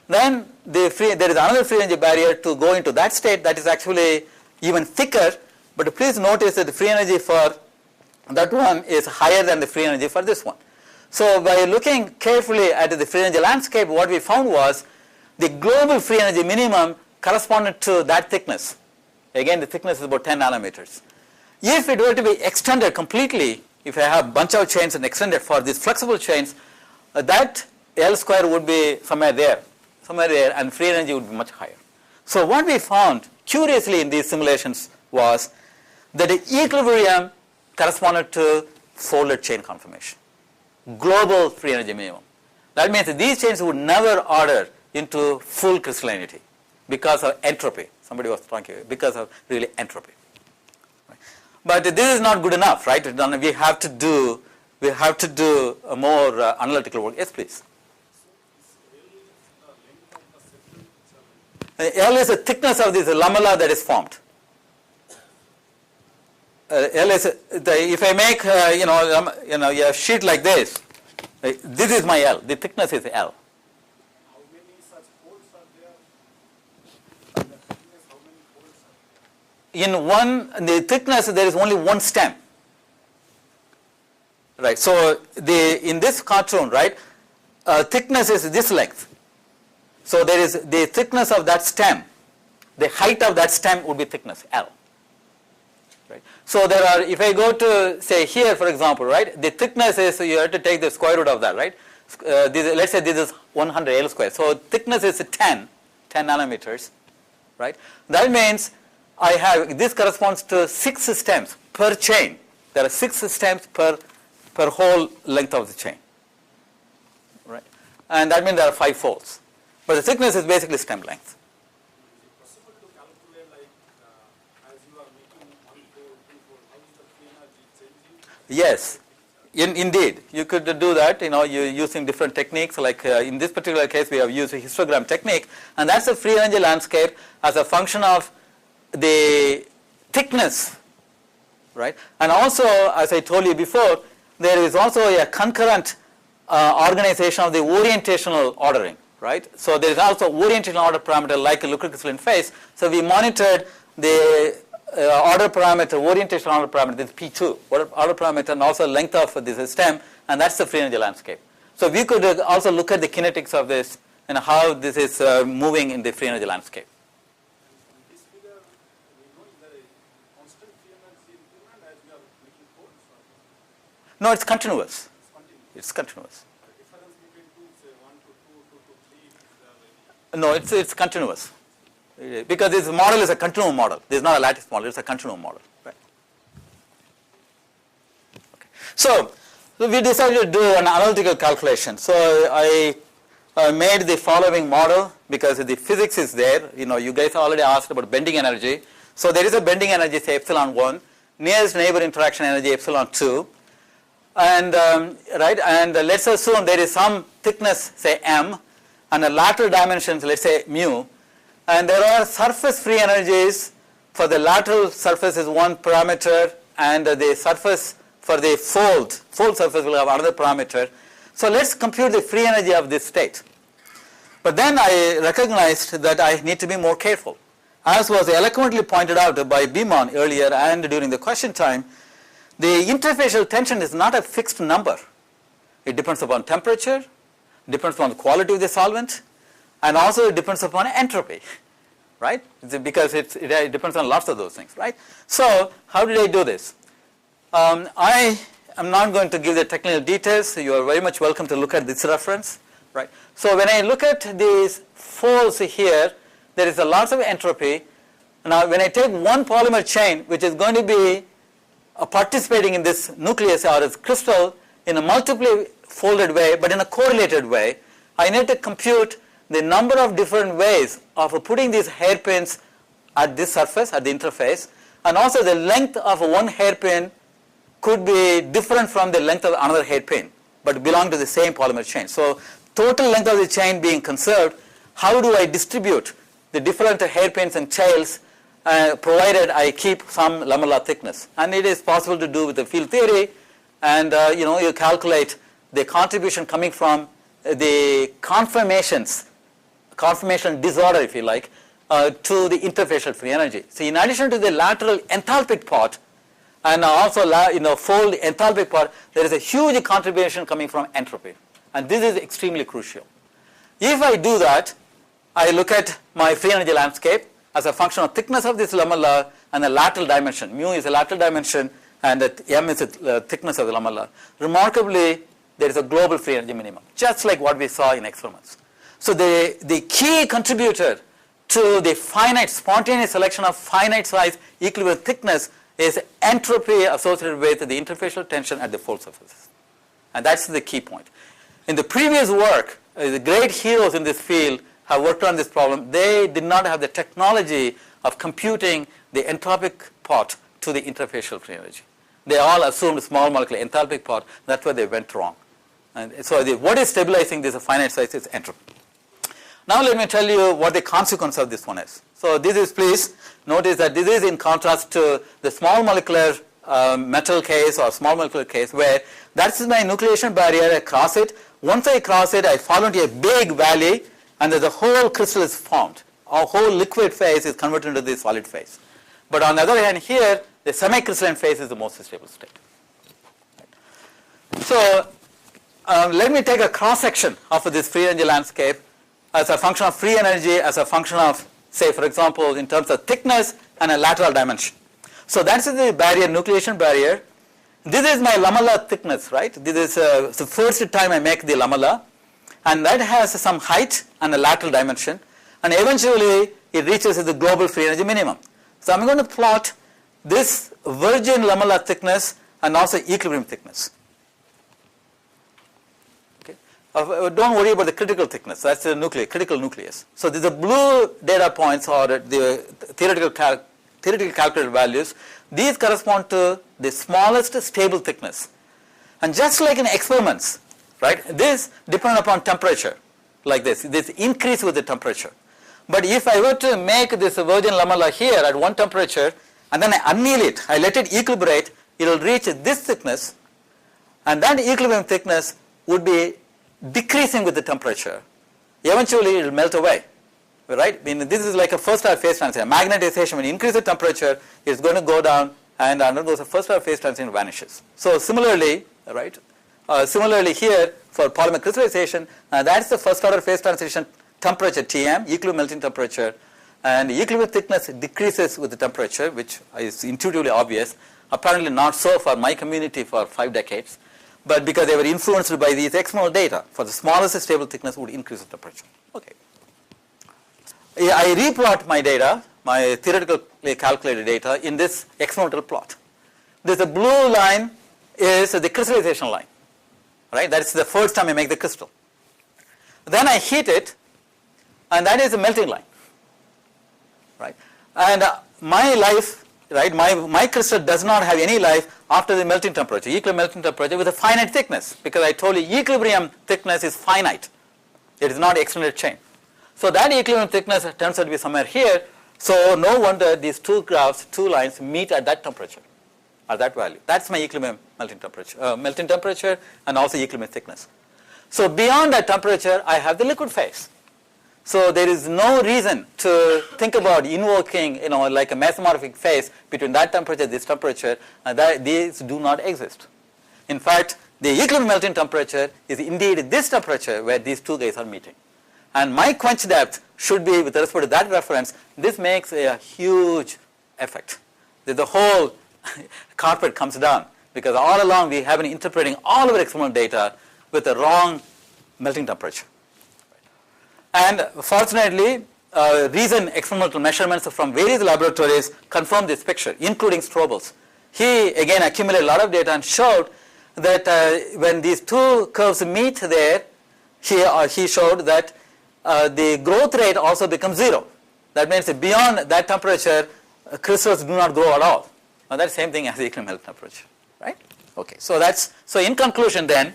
Then there is another free energy barrier to go into that state that is actually even thicker. But please notice that the free energy for that one is higher than the free energy for this one. So by looking carefully at the free energy landscape, what we found was the global free energy minimum corresponded to that thickness. Again, the thickness is about 10 nanometers. If it were to be extended completely, if I have a bunch of chains and extended for these flexible chains, that L square would be somewhere there, and free energy would be much higher. So what we found, curiously, in these simulations was that the equilibrium corresponded to folded chain conformation, global free energy minimum. That means that these chains would never order into full crystallinity because of entropy. Somebody was talking because of really entropy. Right? But this is not good enough, right? We have to do a more analytical work. Yes, please. L is the thickness of this lamella that is formed. L is if I make a sheet like this, this is my L. The thickness is L. How many such folds are there? In the thickness, how many folds are there? In the thickness, there is only one stem. Right. So in this cartoon, right, thickness is this length. So there is the thickness of that stem. The height of that stem would be thickness L. Right. So there are, if I go to, say, here, for example, right, the thickness is, you have to take the square root of that, right? Let's say this is 100 L square. So thickness is 10 nanometers, right? That means this corresponds to 6 stems per chain. There are 6 stems per whole length of the chain, right? And that means there are 5 folds. But the thickness is basically stem length. Is it possible to calculate, like, as you are making 1 fold, 2 fold, how is the free energy changing? Yes, indeed. You could do that, using different techniques. Like in this particular case, we have used a histogram technique. And that's the free energy landscape as a function of the thickness, right? And also, as I told you before, there is also a concurrent organization of the orientational ordering, right? So there is also orientational order parameter like a liquid crystalline phase. So we monitored the order parameter, orientational order parameter, this P2, order parameter, and also length of this stem, and that's the free energy landscape. So we could also look at the kinetics of this and how this is moving in the free energy landscape. In this figure, we know is there a constant free energy increment as we are making folds? No, it's continuous. It's continuous. The difference between 2, say 1 to 2, 2 to 3, is there any? No, it's continuous. Because this model is a continuum model. This is not a lattice model, it's a continuum model. Right? Okay. So we decided to do an analytical calculation. So I made the following model because the physics is there. You guys already asked about bending energy. So there is a bending energy, say epsilon 1, nearest neighbor interaction energy epsilon 2. And let's assume there is some thickness, say m, and the lateral dimensions, let's say mu. And there are surface free energies. For the lateral surface is one parameter, and the surface for the fold surface will have another parameter. So let's compute the free energy of this state. But then I recognized that I need to be more careful. As was eloquently pointed out by Biman earlier and during the question time, the interfacial tension is not a fixed number. It depends upon temperature, depends upon the quality of the solvent, and also it depends upon entropy, right? Because it depends on lots of those things, right? So how did I do this? I am not going to give the technical details. You are very much welcome to look at this reference, right? So when I look at these folds here, there is a lot of entropy. Now when I take one polymer chain, which is going to be participating in this nucleus or its crystal in a multiply folded way, but in a correlated way, I need to compute the number of different ways of putting these hairpins at this surface, at the interface, and also the length of one hairpin could be different from the length of another hairpin, but belong to the same polymer chain. So total length of the chain being conserved, how do I distribute the different hairpins and tails provided I keep some lamellar thickness? And it is possible to do with the field theory, and you calculate the contribution coming from the conformation disorder, if you like, to the interfacial free energy. So in addition to the lateral enthalpic part and also fold enthalpic part, there is a huge contribution coming from entropy, and this is extremely crucial. If I do that, I look at my free energy landscape as a function of thickness of this lamellar and the lateral dimension. Mu is a lateral dimension and m is the thickness of the lamellar. Remarkably, there is a global free energy minimum, just like what we saw in experiments. So the key contributor to the finite spontaneous selection of finite size equilibrium thickness is entropy associated with the interfacial tension at the fold surfaces. And that's the key point. In the previous work, the great heroes in this field have worked on this problem. They did not have the technology of computing the entropic part to the interfacial free energy. They all assumed small molecular enthalpic part. That's where they went wrong. And so what is stabilizing this finite size is entropy. Now let me tell you what the consequence of this one is. So this is, please notice that this is in contrast to the small molecular metal case or small molecular case, where that's my nucleation barrier. I cross it. Once I cross it, I fall into a big valley, and the whole crystal is formed. Our whole liquid phase is converted into the solid phase. But on the other hand, here the semi-crystalline phase is the most stable state. So let me take a cross section of this free energy landscape as a function of free energy, as a function of, say, for example, in terms of thickness and a lateral dimension. So that's the barrier, nucleation barrier. This is my lamellar thickness, right? This is the first time I make the lamella, and that has some height and a lateral dimension, and eventually it reaches the global free energy minimum. So I'm going to plot this virgin lamellar thickness and also equilibrium thickness. Don't worry about the critical thickness. That's the critical nucleus. So the blue data points are the theoretical calculated values. These correspond to the smallest stable thickness. And just like in experiments, right, this depends upon temperature, like this. This increase with the temperature. But if I were to make this virgin lamella here at one temperature, and then I anneal it, I let it equilibrate, it will reach this thickness, and that equilibrium thickness would be decreasing with the temperature. Eventually it will melt away, right? I mean, this is like a first order phase transition. Magnetization, when you increase the temperature, it's going to go down and undergoes a first order phase transition and vanishes. So similarly, right? Similarly here for polymer crystallization, that's the first order phase transition temperature Tm, equilibrium melting temperature, and the equilibrium thickness decreases with the temperature, which is intuitively obvious. Apparently not so for my community for 5 decades. But because they were influenced by these experimental data, for the smallest stable thickness would increase the temperature. Okay. I replot my data, my theoretically calculated data, in this experimental plot. The blue line is the crystallization line, right? That's the first time I make the crystal. Then I heat it, and that is the melting line, right? And my life, right, my crystal does not have any life after the melting temperature, equilibrium melting temperature with a finite thickness, because I told you equilibrium thickness is finite. It is not extended chain. So that equilibrium thickness turns out to be somewhere here. So no wonder these two graphs, two lines meet at that temperature, at that value. That's my equilibrium melting temperature and also equilibrium thickness. So beyond that temperature, I have the liquid phase. So there is no reason to think about invoking, like a mesomorphic phase between that temperature, this temperature, and these do not exist. In fact, the equilibrium melting temperature is indeed this temperature where these two guys are meeting. And my quench depth should be with respect to that reference. This makes a huge effect. The whole carpet comes down because all along we have been interpreting all of our experimental data with the wrong melting temperature. And fortunately, recent experimental measurements from various laboratories confirm this picture, including Strobel's. He again accumulated a lot of data and showed that when these two curves meet there, he showed that the growth rate also becomes 0. That means that beyond that temperature, crystals do not grow at all. Now that's the same thing as the equilibrium melting temperature, right? Okay, so in conclusion then,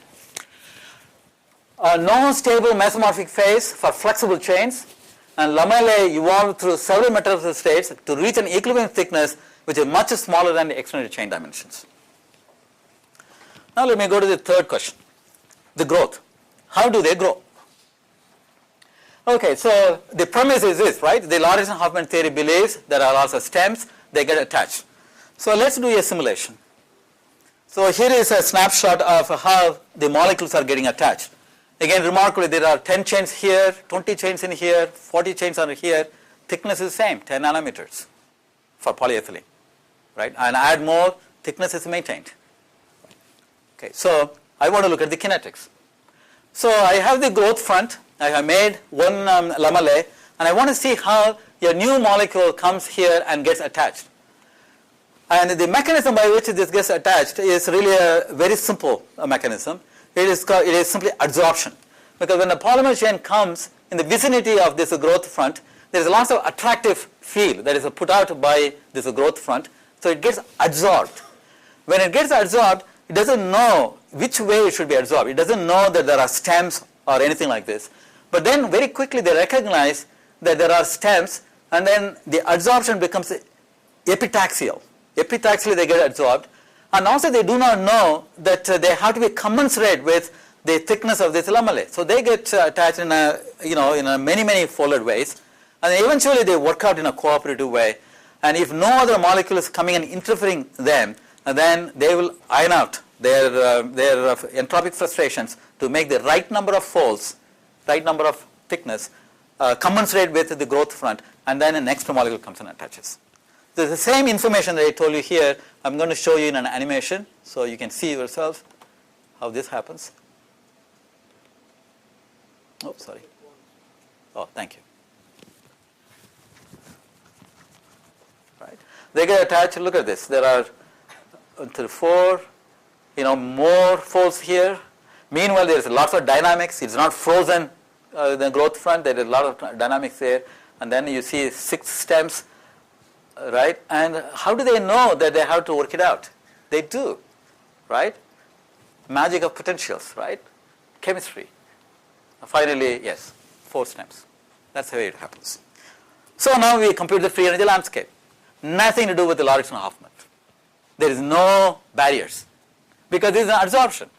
no stable mesomorphic phase for flexible chains, and lamellae evolved through several metamorphic states to reach an equilibrium thickness which is much smaller than the extended chain dimensions. Now let me go to the third question, the growth. How do they grow? Okay, so the premise is this, right? The Lauritzen-Hoffman theory believes there are also stems, they get attached. So let's do a simulation. So here is a snapshot of how the molecules are getting attached. Again, remarkably, there are 10 chains here, 20 chains in here, 40 chains are here. Thickness is the same, 10 nanometers for polyethylene, right? And add more, thickness is maintained. Okay, so I want to look at the kinetics. So I have the growth front. I have made one lamellae, and I want to see how a new molecule comes here and gets attached. And the mechanism by which this gets attached is really a very simple mechanism. It is simply adsorption. Because when a polymer chain comes in the vicinity of this growth front, there is lots of attractive field that is put out by this growth front, so it gets adsorbed. When it gets adsorbed, it doesn't know which way it should be adsorbed. It doesn't know that there are stems or anything like this. But then very quickly they recognize that there are stems, and then the adsorption becomes epitaxial. Epitaxially they get adsorbed. And also they do not know that they have to be commensurate with the thickness of this lamellae. So they get attached in a many folded ways, and eventually they work out in a cooperative way. And if no other molecule is coming and interfering them, then they will iron out their entropic frustrations to make the right number of folds, right number of thickness, commensurate with the growth front, and then the next molecule comes and attaches. So the same information that I told you here, I'm going to show you in an animation, so you can see yourself how this happens. Oh, sorry. Oh, thank you. Right. They get attached. Look at this. There are 4, more folds here. Meanwhile, there is lots of dynamics. It's not frozen. The growth front. There is a lot of dynamics there, and then you see 6 stems. Right? And how do they know that they have to work it out? They do, right? Magic of potentials, right? Chemistry. Finally, yes, 4 stems. That's the way it happens. So now we compute the free energy landscape. Nothing to do with the Lauritzen-Hoffman. There is no barriers because this is an adsorption,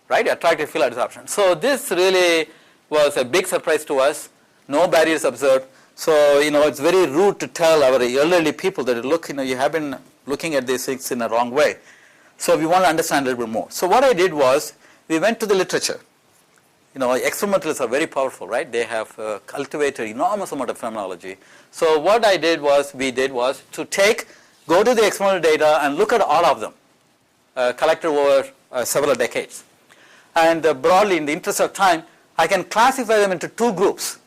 right? Attractive field adsorption. So this really was a big surprise to us. No barriers observed. So, it's very rude to tell our elderly people that, look, you have been looking at these things in a wrong way. So we want to understand a little bit more. So what I did was, we went to the literature. Experimentalists are very powerful, right? They have cultivated enormous amount of phenomenology. So what we did was to go to the experimental data and look at all of them, collected over several decades. And broadly, in the interest of time, I can classify them into 2 groups.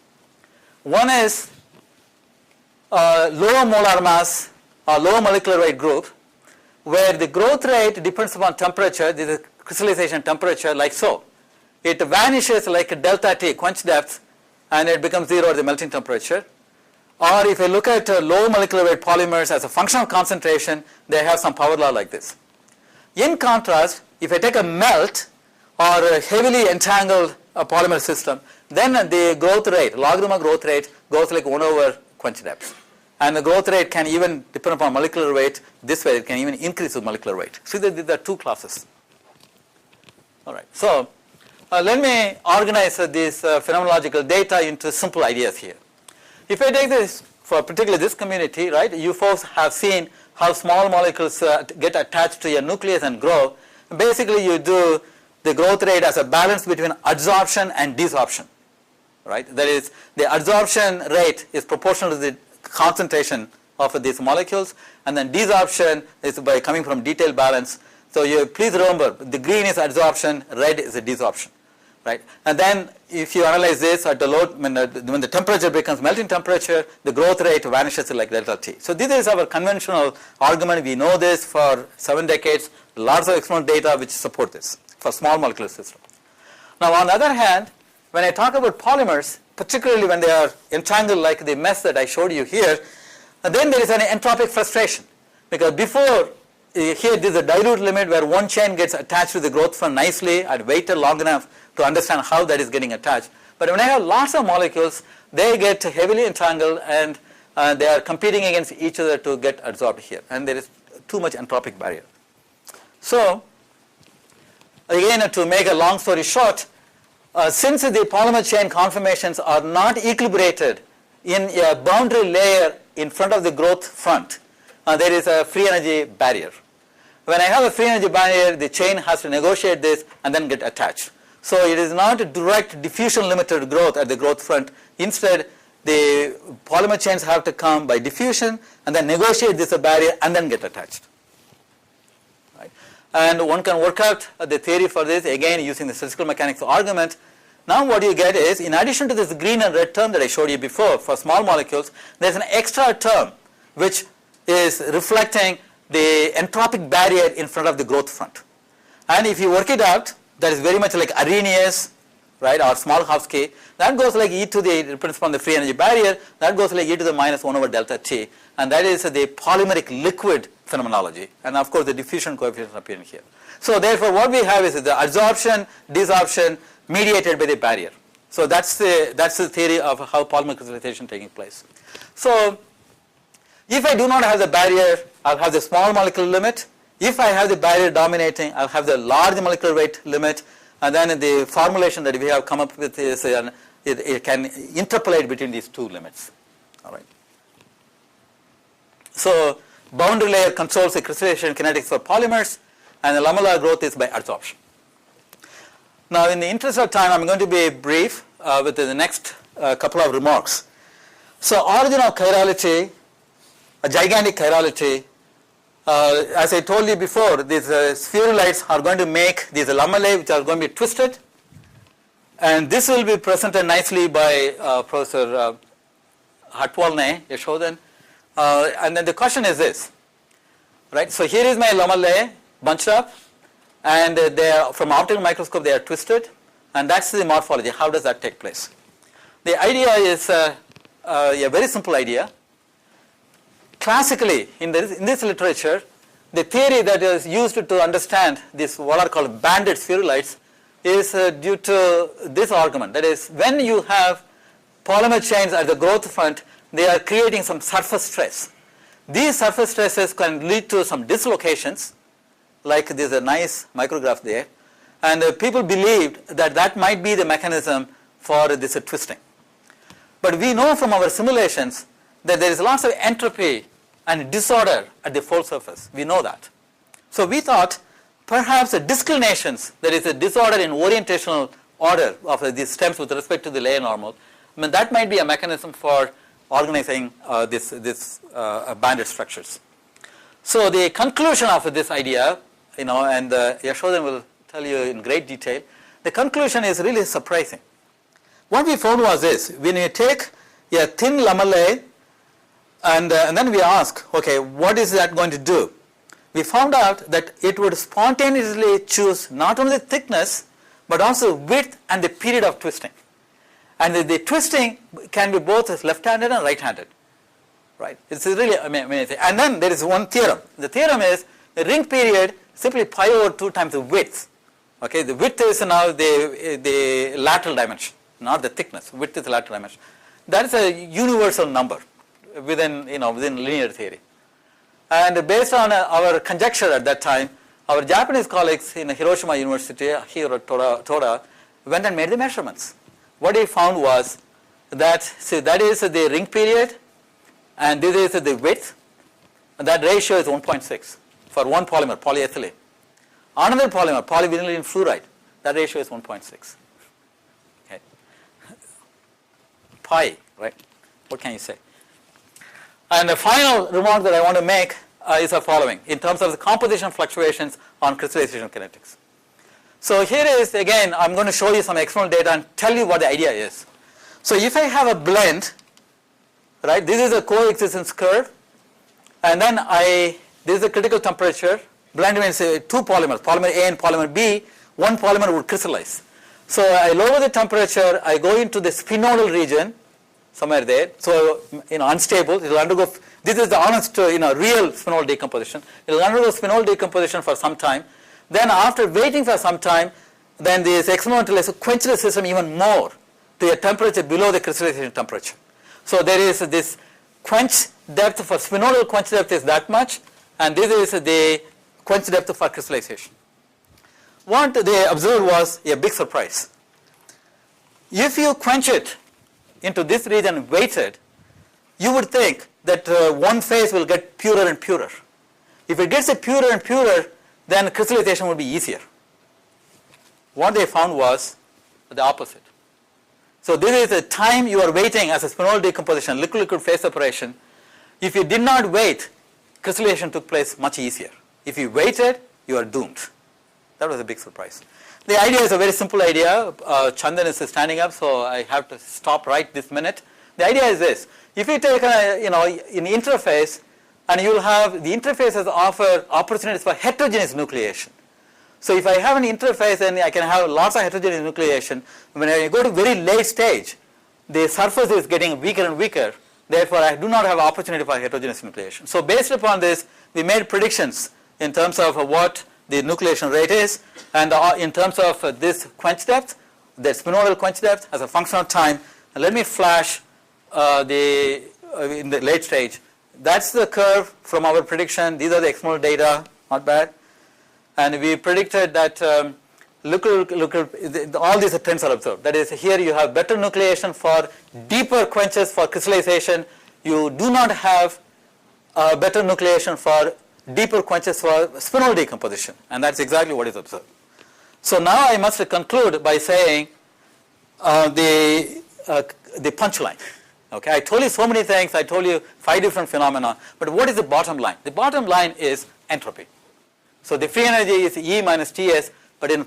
One is lower molar mass or lower molecular weight group, where the growth rate depends upon temperature. This is crystallization temperature, like so. It vanishes like a delta T, quench depth, and it becomes 0 at the melting temperature. Or if you look at low molecular weight polymers as a function of concentration, they have some power law like this. In contrast, if I take a melt or a heavily entangled polymer system, then the growth rate, logarithm growth rate, goes like 1 over quench depth. And the growth rate can even depend upon molecular weight. This way it can even increase with molecular weight. So these are 2 classes. All right. So let me organize this phenomenological data into simple ideas here. If I take this, for particularly this community, right, you folks have seen how small molecules get attached to your nucleus and grow. Basically, you do the growth rate as a balance between adsorption and desorption, right? That is, the adsorption rate is proportional to the concentration of these molecules, and then desorption is by coming from detailed balance. So you please remember, the green is adsorption, red is a desorption, right? And then if you analyze this at the low, when the temperature becomes melting temperature, the growth rate vanishes like delta T. So this is our conventional argument. We know this for 7 decades. Lots of experimental data which support this for small molecular systems. Now on the other hand, when I talk about polymers, particularly when they are entangled like the mess that I showed you here, then there is an entropic frustration, because before here this is a dilute limit where one chain gets attached to the growth front nicely. I'd waited long enough to understand how that is getting attached. But when I have lots of molecules, they get heavily entangled and they are competing against each other to get adsorbed here, and there is too much entropic barrier. So again, to make a long story short, since the polymer chain conformations are not equilibrated in a boundary layer in front of the growth front, there is a free energy barrier. When I have a free energy barrier, the chain has to negotiate this and then get attached. So it is not a direct diffusion limited growth at the growth front. Instead, the polymer chains have to come by diffusion and then negotiate this barrier and then get attached. Right? And one can work out the theory for this, again using the statistical mechanics argument. Now what you get is, in addition to this green and red term that I showed you before for small molecules, there is an extra term which is reflecting the entropic barrier in front of the growth front. And if you work it out, that is very much like Arrhenius, right, or Smolhovsky. That goes like e to the, depends upon the free energy barrier, that goes like e to the minus 1 over delta T. And that is the polymeric liquid phenomenology. And of course the diffusion coefficient appearing here. So therefore what we have is the adsorption, desorption mediated by the barrier. So that's the theory of how polymer crystallization taking place. So if I do not have the barrier, I'll have the small molecular limit. If I have the barrier dominating, I'll have the large molecular weight limit. And then the formulation that we have come up with is it can interpolate between these two limits. All right. So boundary layer controls the crystallization kinetics for polymers, and the lamellar growth is by adsorption. Now in the interest of time, I'm going to be brief with the next couple of remarks. So origin of chirality, a gigantic chirality, as I told you before, these spherulites are going to make these lamellae which are going to be twisted, and this will be presented nicely by Professor Hatwalne, Yashodhan. And then the question is this, right? So here is my lamellae bunched up, and they are, from optical microscope they are twisted, and that's the morphology. How does that take place? The idea is a very simple idea. Classically, in this literature, the theory that is used to understand this, what are called banded spherulites, is due to this argument. That is, when you have polymer chains at the growth front, they are creating some surface stress. These surface stresses can lead to some dislocations, like there's a nice micrograph there, and people believed that that might be the mechanism for this twisting. But we know from our simulations that there is lots of entropy and disorder at the fold surface. We know that. So we thought perhaps the disclinations, that is a disorder in orientational order of these stems with respect to the layer normal, that might be a mechanism for organizing this banded structures. So the conclusion of this idea, and Yashodhan will tell you in great detail, the conclusion is really surprising. What we found was this: when you take a thin lamellae and then we ask, okay, what is that going to do? We found out that it would spontaneously choose not only the thickness but also width and the period of twisting. And the twisting can be both left-handed and right-handed. Right? It's really amazing. And then there is one theorem. The theorem is the ring period simply pi over 2 times the width. Okay, the width is now the lateral dimension, not the thickness. Width is the lateral dimension. That is a universal number within linear theory. And based on our conjecture at that time, our Japanese colleagues in Hiroshima University, Hiro Toda, went and made the measurements. What he found was that, see, that is the ring period, and this is the width, and that ratio is 1.6 for one polymer, polyethylene. Another polymer, polyvinyl fluoride, that ratio is 1.6. Okay. Pi, right? What can you say? And the final remark that I want to make is the following, in terms of the composition fluctuations on crystallization kinetics. So here is, again, I'm going to show you some experimental data and tell you what the idea is. So if I have a blend, right, this is a coexistence curve, and then this is the critical temperature. Blend means two polymers, polymer A and polymer B. One polymer would crystallize. So I lower the temperature, I go into the spinodal region, somewhere there. So, unstable, it will undergo, this is the honest, real spinodal decomposition. It will undergo spinodal decomposition for some time. Then after waiting for some time, then this experimental is quench the system even more to a temperature below the crystallization temperature. So there is this quench depth for spinodal quench depth is that much, and this is the quench depth for crystallization. What they observed was a big surprise. If you quench it into this region and waited, you would think that one phase will get purer and purer. If it gets purer and purer, then crystallization would be easier. What they found was the opposite. So this is the time you are waiting as a spinodal decomposition, liquid-liquid phase separation. If you did not wait, crystallization took place much easier. If you waited, you are doomed. That was a big surprise. The idea is a very simple idea. Chandan is standing up, so I have to stop right this minute. The idea is this. If you take an interface, and you will have, the interfaces offer opportunities for heterogeneous nucleation. So if I have an interface, then I can have lots of heterogeneous nucleation. When I go to very late stage, the surface is getting weaker and weaker. Therefore, I do not have opportunity for heterogeneous nucleation. So based upon this, we made predictions in terms of what the nucleation rate is, and in terms of this quench depth, the spinodal quench depth as a function of time. And let me flash in the late stage. That's the curve from our prediction. These are the experimental data, not bad. And we predicted that all these trends are observed. That is, here you have better nucleation for deeper quenches for crystallization. You do not have better nucleation for deeper quenches for spinodal decomposition. And that's exactly what is observed. So now I must conclude by saying the punchline. Okay, I told you so many things. I told you 5 different phenomena. But what is the bottom line? The bottom line is entropy. So the free energy is E minus Ts, but in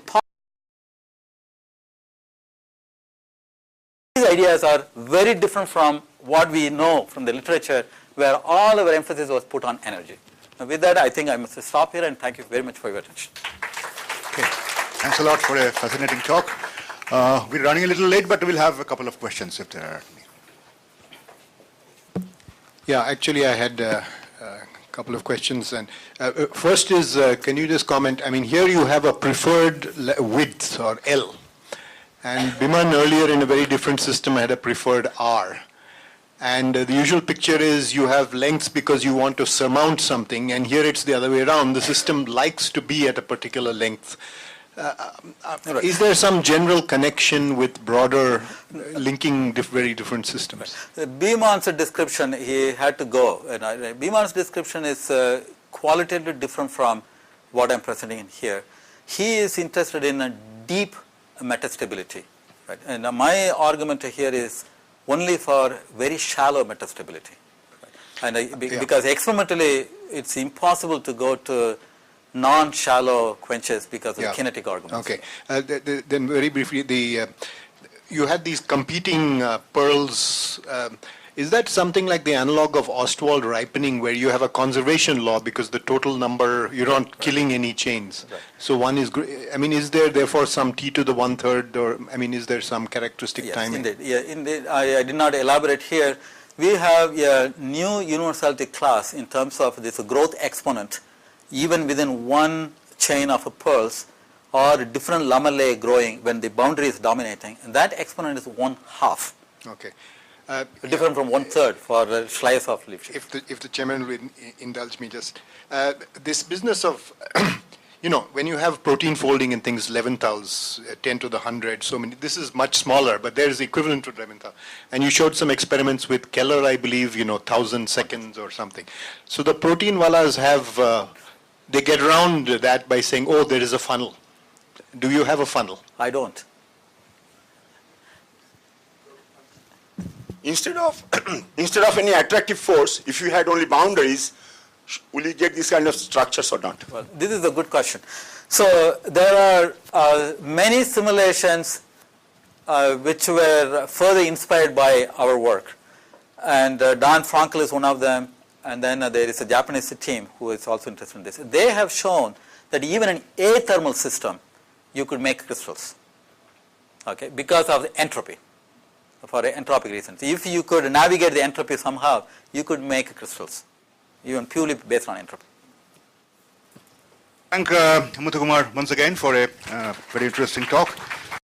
these ideas are very different from what we know from the literature, where all our emphasis was put on energy. Now with that, I think I must stop here, and thank you very much for your attention. Okay. Thanks a lot for a fascinating talk. We're running a little late, but we'll have a couple of questions if there are any. Yeah, actually I had a couple of questions. And first is, can you just comment, I mean, here you have a preferred width or L. And Biman earlier in a very different system had a preferred R. And the usual picture is you have lengths because you want to surmount something, and here it's the other way around. The system likes to be at a particular length. Is there some general connection with broader linking very different systems? Biman's description, he had to go. Biman's description is qualitatively different from what I'm presenting in here. He is interested in a deep metastability. Right? And my argument here is only for very shallow metastability. Right? And because experimentally it's impossible to go to non-shallow quenches because of kinetic arguments. Okay. Then very briefly, you had these competing pearls. Is that something like the analog of Ostwald ripening, where you have a conservation law because the total number, you're not killing any chains? Right. So one is, I mean, is there therefore some T to the 1/3, or, I mean, is there some characteristic timing? Indeed. Yeah, indeed. I did not elaborate here. We have a new universality class in terms of this growth exponent, even within one chain of pearls, or different lamellae growing when the boundary is dominating, and that exponent is 1/2. Okay. Different from 1/3 for Schleier of Lifshitz. If the chairman will indulge me just, this business of, you know, when you have protein folding in things 11 thous, 10 to the 100, so many, this is much smaller, but there is equivalent to 11 thou. And you showed some experiments with Keller, I believe, you know, 1,000 seconds or something. So the protein wallas have, they get around that by saying, oh, there is a funnel. Do you have a funnel? I don't. Instead of any attractive force, if you had only boundaries, will you get this kind of structures or not? Well, this is a good question. So there are many simulations which were further inspired by our work. And Dan Frankel is one of them. And then there is a Japanese team who is also interested in this. They have shown that even in a thermal system, you could make crystals, okay, because of the entropy, for entropic reasons. If you could navigate the entropy somehow, you could make crystals, even purely based on entropy. Thank Muthukumar once again for a very interesting talk.